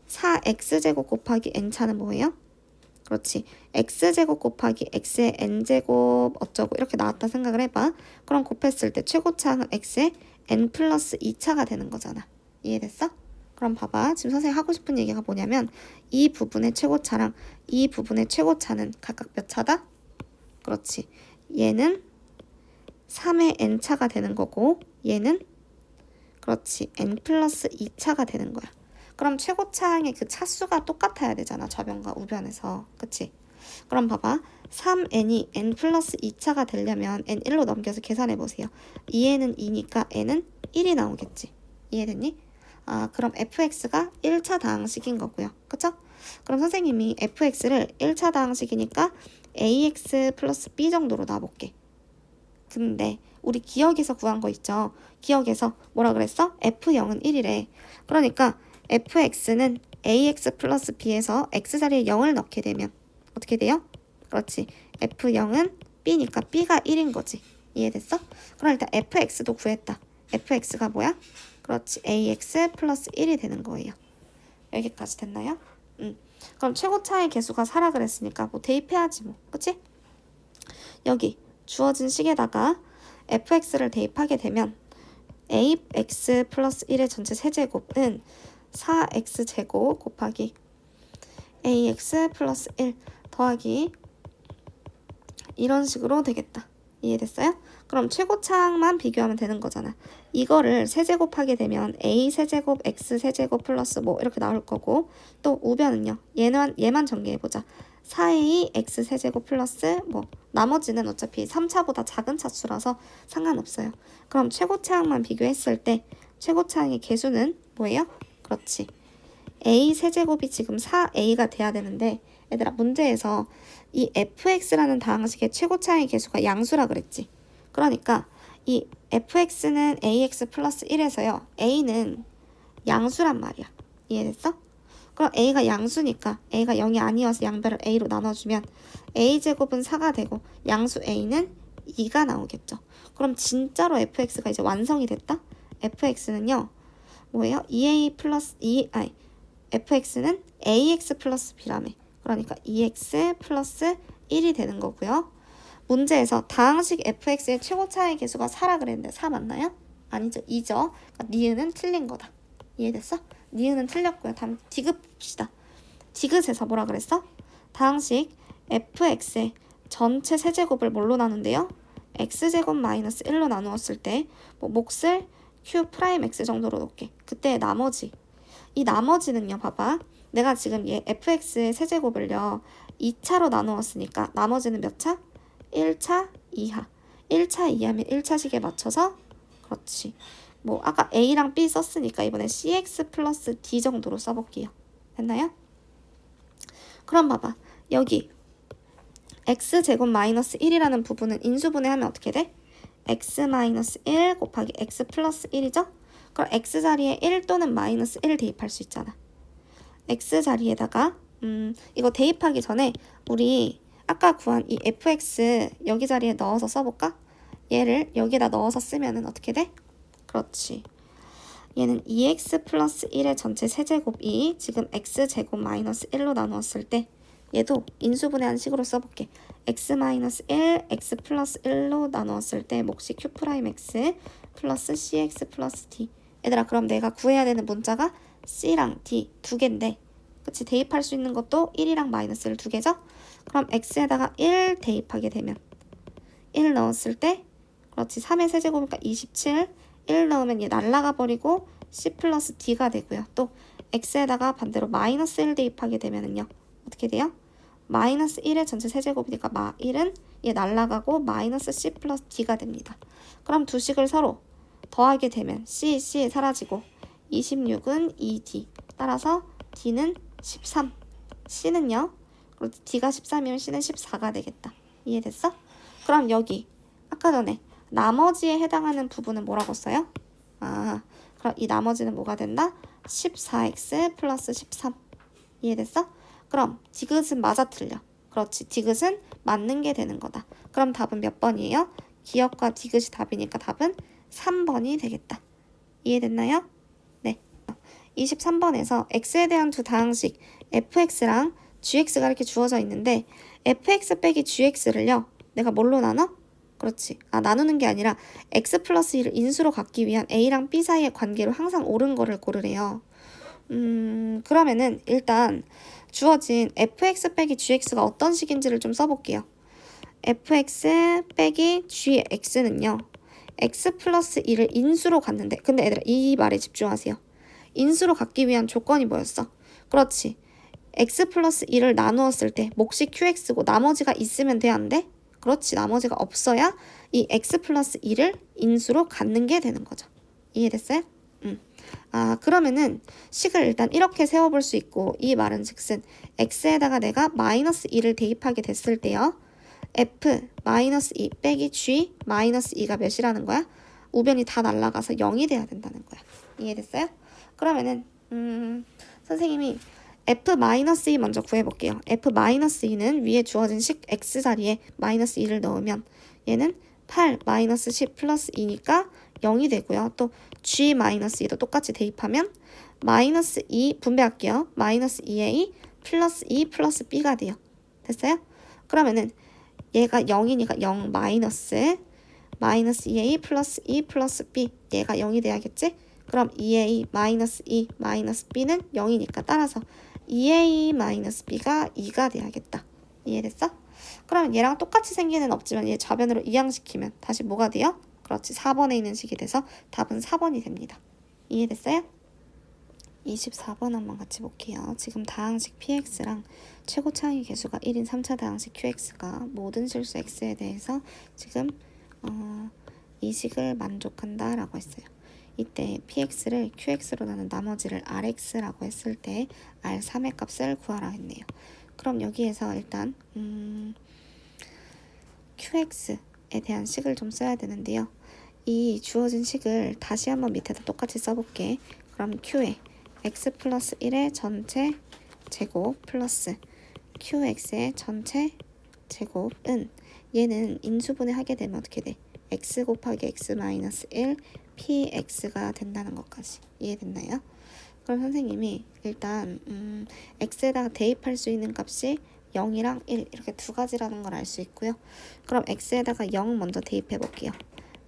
4x제곱 곱하기 n차는 뭐예요? 그렇지. x제곱 곱하기 x의 n제곱 어쩌고 이렇게 나왔다 생각을 해봐. 그럼 곱했을 때 최고차항은 x의 n 플러스 2차가 되는 거잖아. 이해됐어? 그럼 봐봐. 지금 선생님이 하고 싶은 얘기가 뭐냐면 이 부분의 최고차랑 이 부분의 최고차는 각각 몇 차다? 그렇지. 얘는 3의 n차가 되는 거고 얘는 그렇지. n 플러스 2차가 되는 거야. 그럼 최고차항의 그 차수가 똑같아야 되잖아. 좌변과 우변에서. 그치? 그럼 봐봐. 3n이 n 플러스 2차가 되려면 n1로 넘겨서 계산해보세요. 2n은 2니까 n은 1이 나오겠지. 이해됐니? 그럼 fx가 1차 다항식인 거고요. 그쵸? 그럼 선생님이 fx를 1차 다항식이니까 ax 플러스 b 정도로 놔볼게. 근데 우리 기억에서 구한 거 있죠? 기억에서 뭐라 그랬어? f0은 1이래. 그러니까 fx는 ax 플러스 b에서 x 자리에 0을 넣게 되면 어떻게 돼요? 그렇지. f0은 b니까 b가 1인 거지. 이해됐어? 그럼 일단 fx도 구했다. fx가 뭐야? 그렇지. ax 플러스 1이 되는 거예요. 여기까지 됐나요? 그럼 최고차의 개수가 4라 그랬으니까 뭐 대입해야지 뭐. 그치? 여기 주어진 식에다가 fx를 대입하게 되면 ax 플러스 1의 전체 세제곱은 4x제곱 곱하기 ax 플러스 1 더하기 이런 식으로 되겠다. 이해됐어요? 그럼 최고차항만 비교하면 되는 거잖아. 이거를 세제곱하게 되면 a 세제곱 x 세제곱 플러스 뭐 이렇게 나올 거고, 또 우변은요. 얘만 전개해보자. 4a x 세제곱 플러스 뭐 나머지는 어차피 3차보다 작은 차수라서 상관없어요. 그럼 최고차항만 비교했을 때 최고차항의 개수는 뭐예요? 그렇지. a 세제곱이 지금 4a가 돼야 되는데, 얘들아 문제에서 이 fx라는 다항식의 최고차항의 개수가 양수라 그랬지. 그러니까 이 fx는 ax 플러스 1에서요. a는 양수란 말이야. 이해됐어? 그럼 a가 양수니까 a가 0이 아니어서 양변을 a로 나눠주면 a제곱은 4가 되고 양수 a는 2가 나오겠죠. 그럼 진짜로 fx가 이제 완성이 됐다? fx는요. 뭐예요? 2a 플러스 2, 아니 fx는 ax 플러스 b라며. 그러니까 2x 플러스 1이 되는 거고요. 문제에서 다항식 fx의 최고차의 개수가 4라 그랬는데 4 맞나요? 아니죠. 2죠. 그러니까 니은은 틀린 거다. 이해됐어? 니은은 틀렸고요. 다음 디귿 봅시다. 디귿에서 뭐라 그랬어? 다항식 fx의 전체 세제곱을 뭘로 나눈대요? x제곱 마이너스 1로 나누었을 때 뭐 몫을 q 프라임 x 정도로 놓게. 그때 나머지. 이 나머지는요. 봐봐. 내가 지금 얘 fx의 세제곱을요. 2차로 나누었으니까 나머지는 몇 차? 1차 이하. 1차 이하면 1차식에 맞춰서 그렇지. 뭐 아까 a랑 b 썼으니까 이번에 cx 플러스 d 정도로 써볼게요. 됐나요? 그럼 봐봐. 여기 x제곱 마이너스 1이라는 부분은 인수분해하면 어떻게 돼? x 마이너스 1 곱하기 x 플러스 1이죠? 그럼 x 자리에 1 또는 마이너스 1 대입할 수 있잖아. x 자리에다가 이거 대입하기 전에 우리 아까 구한 이 fx 여기 자리에 넣어서 써볼까? 얘를 여기다 넣어서 쓰면은 어떻게 돼? 그렇지. 얘는 2x 플러스 1의 전체 세제곱이 지금 x제곱 마이너스 1로 나누었을 때 얘도 인수분해한 식으로 써볼게. x 마이너스 1, x 플러스 1로 나누었을 때 몫이 q 프라임 x 플러스 cx 플러스 d. 얘들아 그럼 내가 구해야 되는 문자가 c랑 d 두 개인데, 그치? 대입할 수 있는 것도 1이랑 마이너스를 두 개죠? 그럼 x에다가 1 대입하게 되면 1 넣었을 때 그렇지. 3의 세제곱이니까 27. 1 넣으면 얘 날라가 버리고 c 플러스 d가 되고요. 또 x에다가 반대로 마이너스 1 대입하게 되면은요. 어떻게 돼요? 마이너스 1의 전체 세제곱이니까 1은 얘 날라가고 마이너스 c 플러스 d가 됩니다. 그럼 두 식을 서로 더하게 되면 c 사라지고 26은 2d. 따라서 d는 13. c는요. 그렇지. d가 13이면 c는 14가 되겠다. 이해됐어? 그럼 여기 아까 전에 나머지에 해당하는 부분은 뭐라고 써요? 그럼 이 나머지는 뭐가 된다? 14x 플러스 13. 이해됐어? 그럼 디귿은 맞아 틀려? 그렇지. 디귿은 맞는 게 되는 거다. 그럼 답은 몇 번이에요? 기역과 디귿이 답이니까 답은 3번이 되겠다. 이해됐나요? 네. 23번에서 x에 대한 두 다항식 fx랑 gx가 이렇게 주어져 있는데 fx 빼기 gx를요. 내가 뭘로 나눠? 그렇지. 나누는 게 아니라 x 플러스 1을 인수로 갖기 위한 a랑 b 사이의 관계로 항상 옳은 거를 고르래요. 그러면은 일단 주어진 fx 빼기 gx가 어떤 식인지를 좀 써볼게요. fx 빼기 gx는요. x 플러스 1을 인수로 갖는데, 근데 얘들아 이 말에 집중하세요. 인수로 갖기 위한 조건이 뭐였어? 그렇지. x 플러스 1을 나누었을 때 몫이 qx고 나머지가 있으면 돼, 안 돼? 그렇지. 나머지가 없어야 이 x 플러스 1을 인수로 갖는 게 되는 거죠. 이해됐어요? 그러면은 식을 일단 이렇게 세워볼 수 있고, 이 말은 즉슨 x에다가 내가 마이너스 2를 대입하게 됐을 때요. f 마이너스 2 빼기 g 마이너스 2가 몇이라는 거야? 우변이 다 날아가서 0이 돼야 된다는 거야. 이해됐어요? 그러면은 선생님이 f-2 먼저 구해볼게요. f-2는 위에 주어진 식 x 자리에 마이너스 2를 넣으면 얘는 8 마이너스 10 플러스 2니까 0이 되고요. 또 g-2도 똑같이 대입하면 마이너스 2 분배할게요. 마이너스 2a 플러스 2 플러스 b가 돼요. 됐어요? 그러면은 얘가 0이니까 0 마이너스 2a 플러스 2 플러스 b 얘가 0이 돼야겠지? 그럼 2a 마이너스 2 마이너스 b는 0이니까 따라서 2a 마이너스 b가 2가 돼야겠다. 이해됐어? 그러면 얘랑 똑같이 생긴 애는 없지만 얘 좌변으로 이항시키면 다시 뭐가 돼요? 그렇지, 4번에 있는 식이 돼서 답은 4번이 됩니다. 이해됐어요? 24번 한번 같이 볼게요. 지금 다항식 px랑 최고 차이 계수가 1인 3차 다항식 qx가 모든 실수 x에 대해서 지금 이 식을 만족한다 라고 했어요. 이때 px를 qx로 나눈 나머지를 rx라고 했을 때 r3의 값을 구하라 했네요. 그럼 여기에서 일단 qx에 대한 식을 좀 써야 되는데요. 이 주어진 식을 다시 한번 밑에다 똑같이 써볼게. 그럼 q에 x 플러스 1의 전체 제곱 플러스 qx의 전체 제곱은 얘는 인수분해 하게 되면 어떻게 돼? x 곱하기 x 마이너스 1 px가 된다는 것까지 이해됐나요? 그럼 선생님이 일단 x에다가 대입할 수 있는 값이 0이랑 1 이렇게 두 가지라는 걸 알 수 있고요. 그럼 x에다가 0 먼저 대입해 볼게요.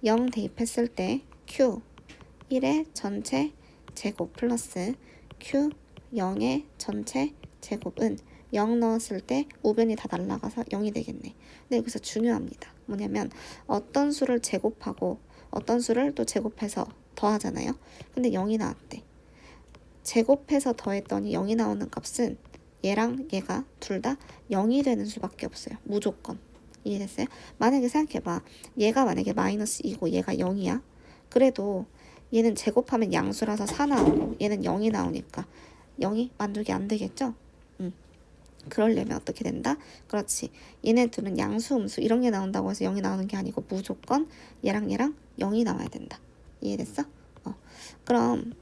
0 대입했을 때 q 1의 전체 제곱 플러스 q 0의 전체 제곱은 0 넣었을 때 우변이 다 날라가서 0이 되겠네. 근데 여기서 중요합니다. 뭐냐면 어떤 수를 제곱하고 어떤 수를 또 제곱해서 더하잖아요. 근데 0이 나왔대. 제곱해서 더했더니 0이 나오는 값은 얘랑 얘가 둘 다 0이 되는 수밖에 없어요. 무조건. 이해됐어요? 만약에 생각해봐. 얘가 만약에 마이너스 2고 얘가 0이야. 그래도 얘는 제곱하면 양수라서 4 나오고 얘는 0이 나오니까 0이 만족이 안 되겠죠? 그러려면 어떻게 된다? 그렇지. 얘네 둘은 양수, 음수 이런 게 나온다고 해서 0이 나오는 게 아니고 무조건 얘랑 0이 나와야 된다. 이해됐어? 그럼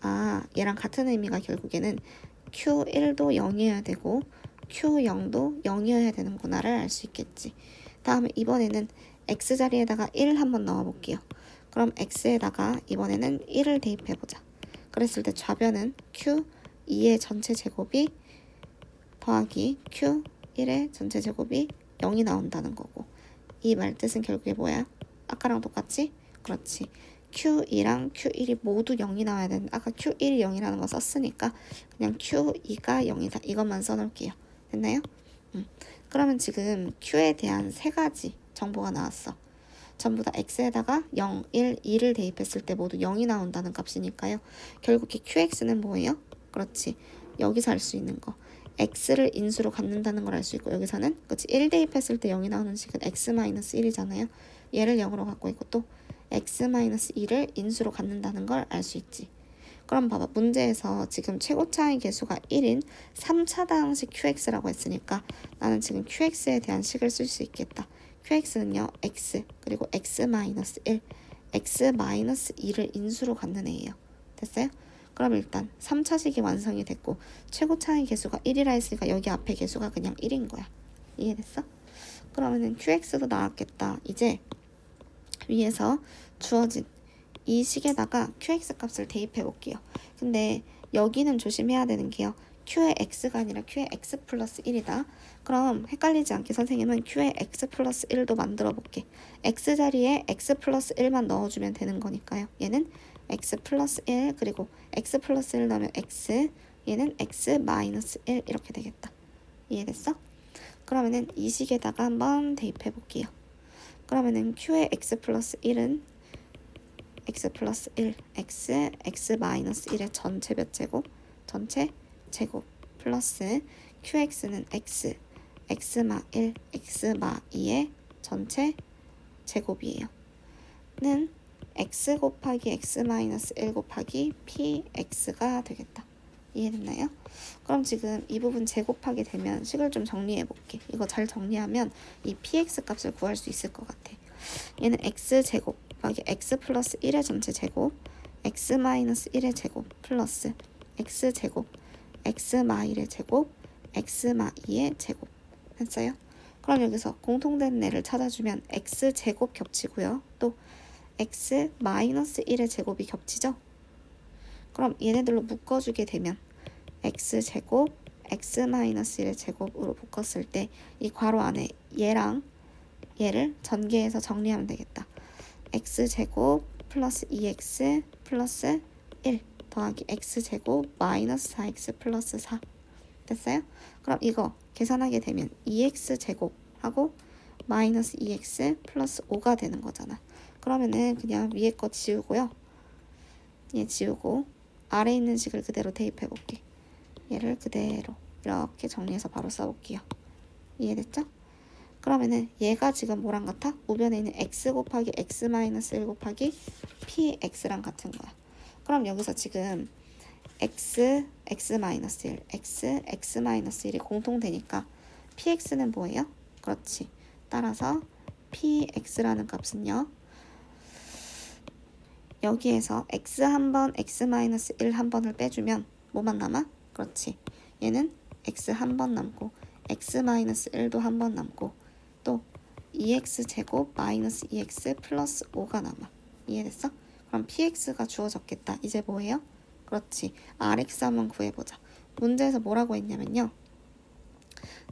얘랑 같은 의미가 결국에는 Q1도 0이어야 되고 Q0도 0이어야 되는구나를 알 수 있겠지. 다음에 이번에는 X 자리에다가 1 한번 넣어볼게요. 그럼 X에다가 이번에는 1을 대입해보자. 그랬을 때 좌변은 Q2의 전체 제곱이 더하기 Q1의 전체 제곱이 0이 나온다는 거고, 이 말 뜻은 결국에 뭐야? 아까랑 똑같지? 그렇지. Q2랑 Q1이 모두 0이 나와야 되는데 아까 Q1이 0이라는 거 썼으니까 그냥 Q2가 0이다 이것만 써놓을게요. 됐나요? 그러면 지금 Q에 대한 세 가지 정보가 나왔어. 전부 다 X에다가 0, 1, 2를 대입했을 때 모두 0이 나온다는 값이니까요. 결국 이 QX는 뭐예요? 그렇지. 여기서 알 수 있는 거. X를 인수로 갖는다는 걸 알 수 있고, 여기서는 그렇지. 1 대입했을 때 0이 나오는 식은 X-1이잖아요. 얘를 0으로 갖고 있고 또 X-2를 인수로 갖는다는 걸 알 수 있지. 그럼 봐봐. 문제에서 지금 최고 차이 계수가 1인 3차 다항식 QX라고 했으니까 나는 지금 QX에 대한 식을 쓸 수 있겠다. QX는요. X 그리고 X-1 X-2를 인수로 갖는 애예요. 됐어요? 그럼 일단 3차식이 완성이 됐고 최고 차이 계수가 1이라 했으니까 여기 앞에 계수가 그냥 1인 거야. 이해됐어? 그러면은 QX도 나왔겠다. 이제 위에서 주어진 이 식에다가 QX 값을 대입해 볼게요. 근데 여기는 조심해야 되는 게요. Q의 X가 아니라 Q의 X 플러스 1이다. 그럼 헷갈리지 않게 선생님은 Q의 X 플러스 1도 만들어 볼게. X 자리에 X 플러스 1만 넣어주면 되는 거니까요. 얘는 X 플러스 1 그리고 X 플러스 1 넣으면 X, 얘는 X 마이너스 1 이렇게 되겠다. 이해됐어? 그러면은 이 식에다가 한번 대입해 볼게요. 그러면은 Q의 X 플러스 1은 X 플러스 1, X 마이너스 1의 전체 몇 제곱? 전체 제곱 플러스 QX는 X마 1, X마 2의 전체 제곱이에요. 는 X 곱하기 X 마이너스 1 곱하기 PX가 되겠다. 이해됐나요? 그럼 지금 이 부분 제곱하게 되면 식을 좀 정리해 볼게. 이거 잘 정리하면 이 PX 값을 구할 수 있을 것 같아. 얘는 X제곱 곱하기 X 플러스 1의 전체 제곱 X 마이너스 1의 제곱 플러스 X제곱 x마일의 제곱, x마2의 제곱 했어요. 그럼 여기서 공통된 애를 찾아주면 x제곱 겹치고요. 또 x-1의 제곱이 겹치죠. 그럼 얘네들로 묶어주게 되면 x제곱, x-1의 제곱으로 묶었을 때 이 괄호 안에 얘랑 얘를 전개해서 정리하면 되겠다. x제곱 플러스 2x 플러스 1 더하기 x제곱 마이너스 4x 플러스 4 됐어요? 그럼 이거 계산하게 되면 2x제곱하고 마이너스 2x 플러스 5가 되는 거잖아. 그러면은 그냥 위에 거 지우고요. 얘 지우고 아래에 있는 식을 그대로 대입해 볼게. 얘를 그대로 이렇게 정리해서 바로 써볼게요. 이해됐죠? 그러면은 얘가 지금 뭐랑 같아? 우변에 있는 x 곱하기 x 마이너스 1 곱하기 px랑 같은 거야. 그럼 여기서 지금 x 마이너스 1, x 마이너스 1이 공통되니까 px는 뭐예요? 그렇지. 따라서 px라는 값은요. 여기에서 x 한 번, x 마이너스 1 한 번을 빼주면 뭐만 남아? 그렇지. 얘는 x 한 번 남고 x 마이너스 1도 한 번 남고 또 2x 제곱 마이너스 2x 플러스 5가 남아. 이해됐어? 그럼 px가 주어졌겠다. 이제 뭐예요? 그렇지. rx 한번 구해보자. 문제에서 뭐라고 했냐면요.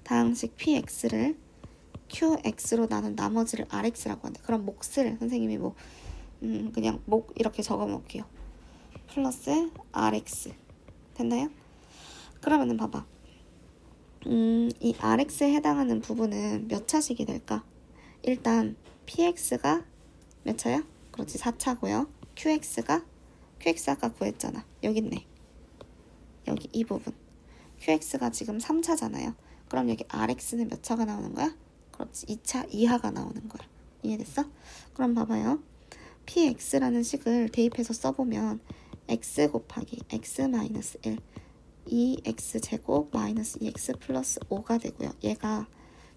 다항식 px를 qx로 나눈 나머지를 rx라고 한대. 그럼 몫을 선생님이 그냥 목 이렇게 적어 놓을게요. 플러스 rx 됐나요? 그러면은 봐봐. 이 rx에 해당하는 부분은 몇 차식이 될까? 일단 px가 몇 차야? 그렇지 4차고요. qx 아까 구했잖아. 여기 있네. 여기 이 부분. qx가 지금 3차잖아요. 그럼 여기 rx는 몇 차가 나오는 거야? 그렇지 2차 이하가 나오는 거야. 이해됐어? 그럼 봐봐요. px라는 식을 대입해서 써보면 x 곱하기 x 마이너스 1 2x 제곱 마이너스 2x 플러스 5가 되고요. 얘가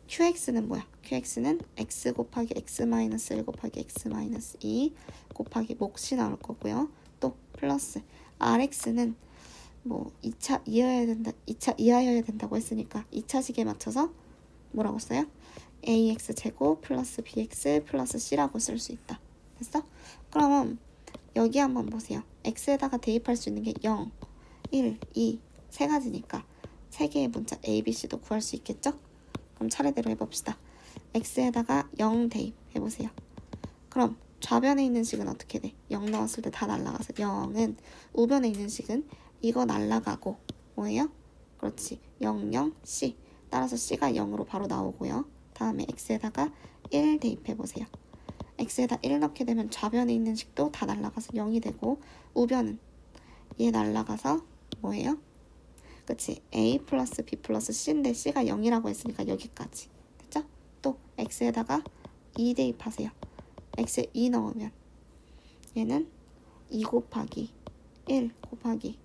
qx는 뭐야? qx는 x 곱하기 x 마이너스 1 곱하기 x 마이너스 2 곱하기 몫이 나올 거고요. 또 플러스 rx는 2차 이하여야 된다고 했으니까 2차식에 맞춰서 뭐라고 써요? ax 제곱 플러스 bx 플러스 c라고 쓸 수 있다. 됐어? 그럼 여기 한번 보세요. x에다가 대입할 수 있는 게 0, 1, 2 세 가지니까 세 개의 문자 a, b, c도 구할 수 있겠죠? 그럼 차례대로 해봅시다. x에다가 0 대입해보세요. 그럼 좌변에 있는 식은 어떻게 돼? 0 넣었을 때 다 날라가서 0은 우변에 있는 식은 이거 날라가고 뭐예요? 그렇지 0, 0, c 따라서 c가 0으로 바로 나오고요. 다음에 x에다가 1 대입해보세요. x에다 1 넣게 되면 좌변에 있는 식도 다 날라가서 0이 되고 우변은 얘 날라가서 뭐예요? 그치 a 플러스 b 플러스 c인데 c가 0이라고 했으니까 여기까지 됐죠? 또 x에다가 2 대입하세요. x에 2 넣으면 얘는 2 곱하기 1 곱하기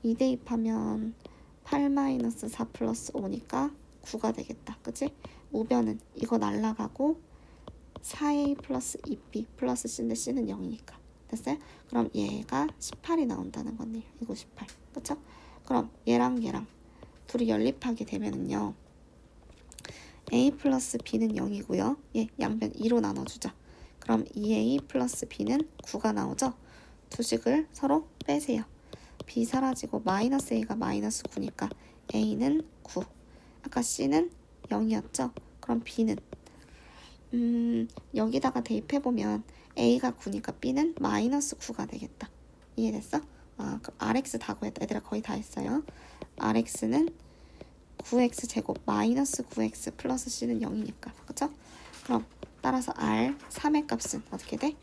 2 대입하면 8 마이너스 4 플러스 5니까 9가 되겠다. 그치? 우변은 이거 날라가고 4a 플러스 2b 플러스 c인데 c는 0이니까 됐어요? 그럼 얘가 18이 나온다는 거네요. 이거 18 그쵸? 그럼 얘랑 둘이 연립하게 되면은요 a 플러스 b는 0이고요. 얘 양변 2로 나눠주자. 그럼 2a 플러스 b는 9가 나오죠? 두 식을 서로 빼세요. b 사라지고 마이너스 a가 마이너스 9니까 a는 9 아까 c는 0이었죠? 그럼 b는 여기다가 대입해보면 a가 9니까 b는 마이너스 9가 되겠다. 이해됐어? 그럼 rx 다 구했다. 얘들아 거의 다 했어요. rx는 9x 제곱 마이너스 9x 플러스 c는 0이니까 그쵸? 그럼 따라서 r 3의 값은 어떻게 돼?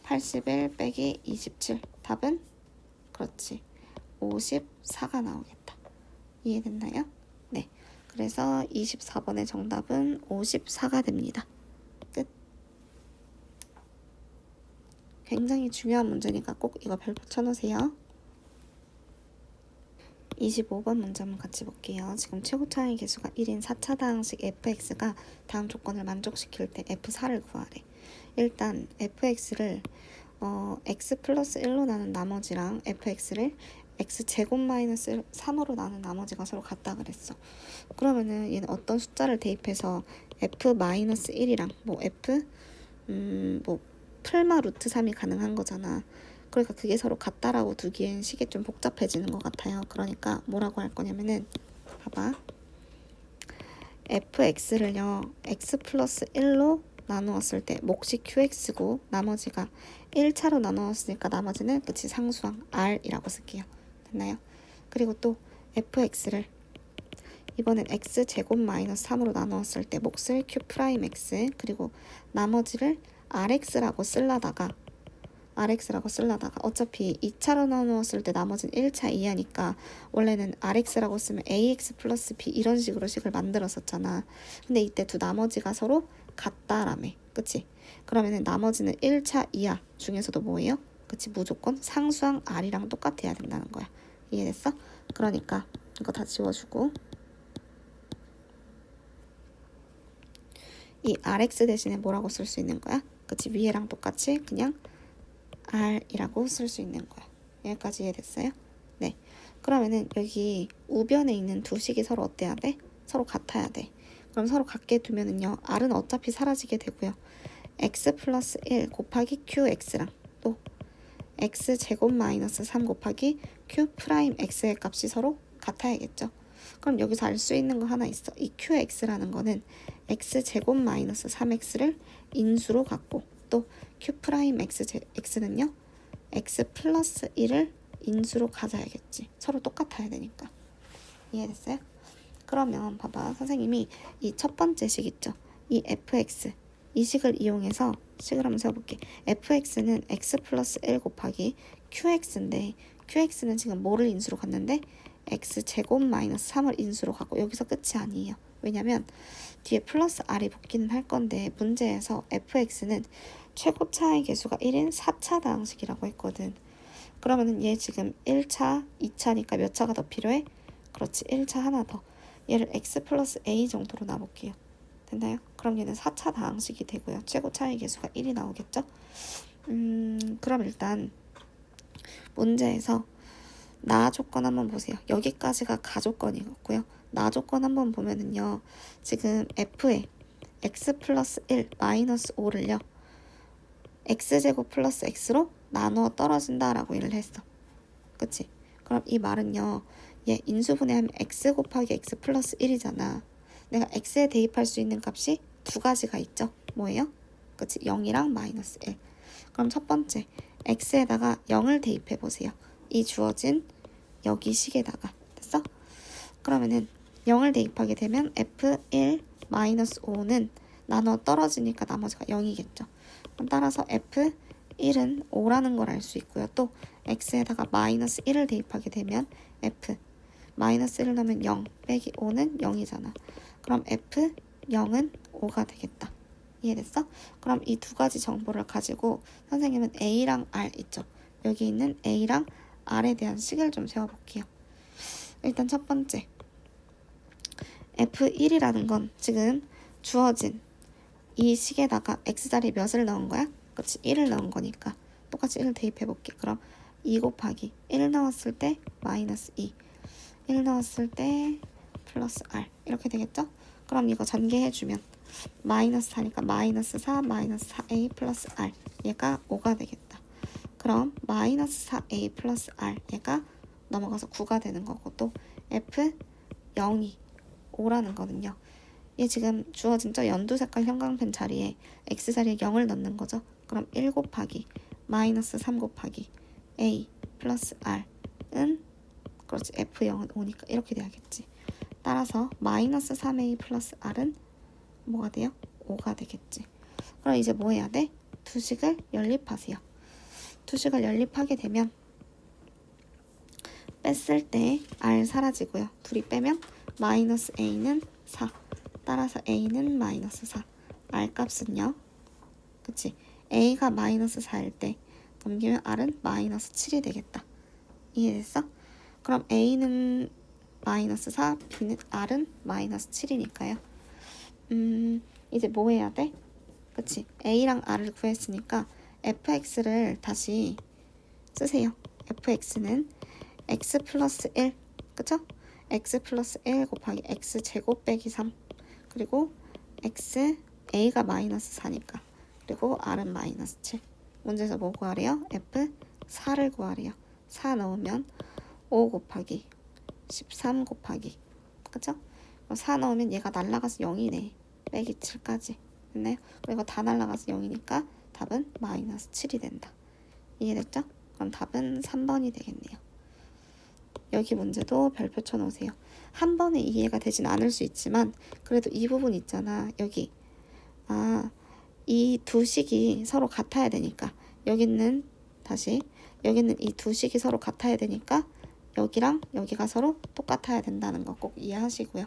81 빼기 27 답은 그렇지 54가 나오겠다. 이해됐나요? 네. 그래서 24번의 정답은 54가 됩니다. 끝. 굉장히 중요한 문제니까 꼭 이거 별표 쳐놓으세요. 25번 문제 한번 같이 볼게요. 지금 최고 차이 계수가 1인 4차 다항식 fx가 다음 조건을 만족시킬 때 f4를 구하래. 일단 fx를 x 플러스 1로 나눈 나머지랑 fx를 x제곱 마이너스 3으로 나눈 나머지가 서로 같다 그랬어. 그러면은 얘는 어떤 숫자를 대입해서 f 마이너스 1이랑 뭐 f 뭐 풀마 루트 3이 가능한 거잖아. 그러니까 그게 서로 같다라고 두기엔 식이 좀 복잡해지는 것 같아요. 그러니까 뭐라고 할 거냐면은 봐봐. fx를요 x 플러스 1로 나누었을 때 몫이 qx고 나머지가 1차로 나누었으니까 나머지는 그치 상수항 r이라고 쓸게요. 됐나요? 그리고 또 fx를 이번엔 x제곱 마이너스 3으로 나누었을 때 몫을 q 프라임 x 그리고 나머지를 rx라고 쓰려다가 어차피 2차로 나누었을 때 나머지는 1차 이하니까 원래는 rx라고 쓰면 ax 플러스 b 이런 식으로 식을 만들었었잖아. 근데 이때 두 나머지가 서로 같다라며. 그치? 그러면은 나머지는 1차 이하 중에서도 뭐예요? 그치? 무조건 상수항 r이랑 똑같아야 된다는 거야. 이해됐어? 그러니까 이거 다 지워주고 이 rx 대신에 뭐라고 쓸 수 있는 거야? 그치? 위에랑 똑같이 그냥 r이라고 쓸 수 있는 거야. 여기까지 이해됐어요? 네. 그러면은 여기 우변에 있는 두 식이 서로 어때야 돼? 서로 같아야 돼. 그럼 서로 같게 두면은요. r은 어차피 사라지게 되고요. x 플러스 1 곱하기 qx랑 또 x 제곱 마이너스 3 곱하기 q 프라임 x의 값이 서로 같아야겠죠. 그럼 여기서 알 수 있는 거 하나 있어. 이 qx라는 거는 x 제곱 마이너스 3x를 인수로 갖고 또 q 프라임 x는요 x 플러스 1을 인수로 가져야겠지. 서로 똑같아야 되니까. 이해됐어요? 그러면 봐봐. 선생님이 이 첫 번째 식 있죠. 이 fx 이 식을 이용해서 식을 한번 세워볼게. fx는 x 플러스 1 곱하기 qx인데 qx는 지금 뭐를 인수로 갔는데 x 제곱 마이너스 3을 인수로 가고 여기서 끝이 아니에요. 왜냐면 뒤에 플러스 r이 붙기는 할 건데 문제에서 fx는 최고 차의 개수가 1인 4차 다항식이라고 했거든. 그러면은 얘 지금 1차, 2차니까 몇 차가 더 필요해? 그렇지, 1차 하나 더. 얘를 x 플러스 a 정도로 놔볼게요. 됐나요? 그럼 얘는 4차 다항식이 되고요. 최고 차의 개수가 1이 나오겠죠? 그럼 일단 문제에서 나 조건 한번 보세요. 여기까지가 가조건이었고요. 나 조건 한번 보면은요. 지금 f에 x 플러스 1 마이너스 5를요. x제곱 플러스 x로 나누어 떨어진다라고 일을 했어. 그치? 그럼 이 말은요. 얘 인수분해하면 x 곱하기 x 플러스 1이잖아. 내가 x에 대입할 수 있는 값이 두 가지가 있죠. 뭐예요? 그치? 0이랑 마이너스 1. 그럼 첫 번째 x에다가 0을 대입해 보세요. 이 주어진 여기 식에다가. 됐어? 그러면은 0을 대입하게 되면 f1 마이너스 5는 나눠 떨어지니까 나머지가 0이겠죠. 따라서 f1은 5라는 걸 알 수 있고요. 또 x에다가 마이너스 1을 대입하게 되면 f 마이너스 1을 넣으면 0 빼기 5는 0이잖아. 그럼 f0은 5가 되겠다. 이해됐어? 그럼 이 두 가지 정보를 가지고 선생님은 a랑 r 있죠. 여기 있는 a랑 r에 대한 식을 좀 세워볼게요. 일단 첫 번째 f1이라는 건 지금 주어진 이 식에다가 x자리 몇을 넣은 거야? 그렇지, 1을 넣은 거니까 똑같이 1을 대입해볼게. 그럼 2 곱하기 1 넣었을 때 마이너스 2 1 넣었을 때 플러스 r 이렇게 되겠죠? 그럼 이거 전개해주면 마이너스 4니까 마이너스 4 마이너스 4a 플러스 r 얘가 5가 되겠다. 그럼 마이너스 4a 플러스 r 얘가 넘어가서 9가 되는 거고 또 f0이 5라는 거는요. 얘 지금 주어진 저 연두 색깔 형광펜 자리에 x 자리에 0을 넣는 거죠. 그럼 1 곱하기 마이너스 3 곱하기 a 플러스 r은 그렇지 f0은 5니까 이렇게 돼야겠지. 따라서 마이너스 3a 플러스 r은 뭐가 돼요? 5가 되겠지. 그럼 이제 뭐 해야 돼? 두 식을 연립하세요. 두 식을 연립하게 되면 뺐을 때 r 사라지고요. 둘이 빼면 마이너스 a는 4 따라서 a는 마이너스 4 r 값은요. 그치? a가 마이너스 4일 때 넘기면 r은 마이너스 7이 되겠다. 이해됐어? 그럼 a는 마이너스 4, b는 r은 마이너스 7이니까요. 이제 뭐 해야 돼? 그치? a랑 r을 구했으니까 fx를 다시 쓰세요. fx는 x 플러스 1 그쵸? x 플러스 1 곱하기 x 제곱 빼기 3 그리고 x a가 마이너스 4니까 그리고 r은 마이너스 7 문제에서 뭐 구하래요? f 4를 구하래요. 4 넣으면 5 곱하기 13 곱하기 그쵸? 4 넣으면 얘가 날라가서 0이네. 빼기 7까지 됐나요? 그리고 다 날라가서 0이니까 답은 마이너스 7이 된다. 이해됐죠? 그럼 답은 3번이 되겠네요. 여기 문제도 별표 쳐놓으세요. 한 번에 이해가 되진 않을 수 있지만 그래도 이 부분 있잖아. 여기 이 두 식이 서로 같아야 되니까 여기는 다시 여기는 이 두 식이 서로 같아야 되니까 여기랑 여기가 서로 똑같아야 된다는 거 꼭 이해하시고요.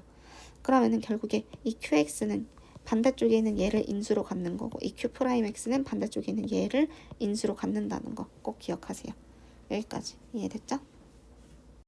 그러면은 결국에 이 QX는 반대쪽에 있는 얘를 인수로 갖는 거고 이 Q'X는 반대쪽에 있는 얘를 인수로 갖는다는 거 꼭 기억하세요. 여기까지 이해됐죠?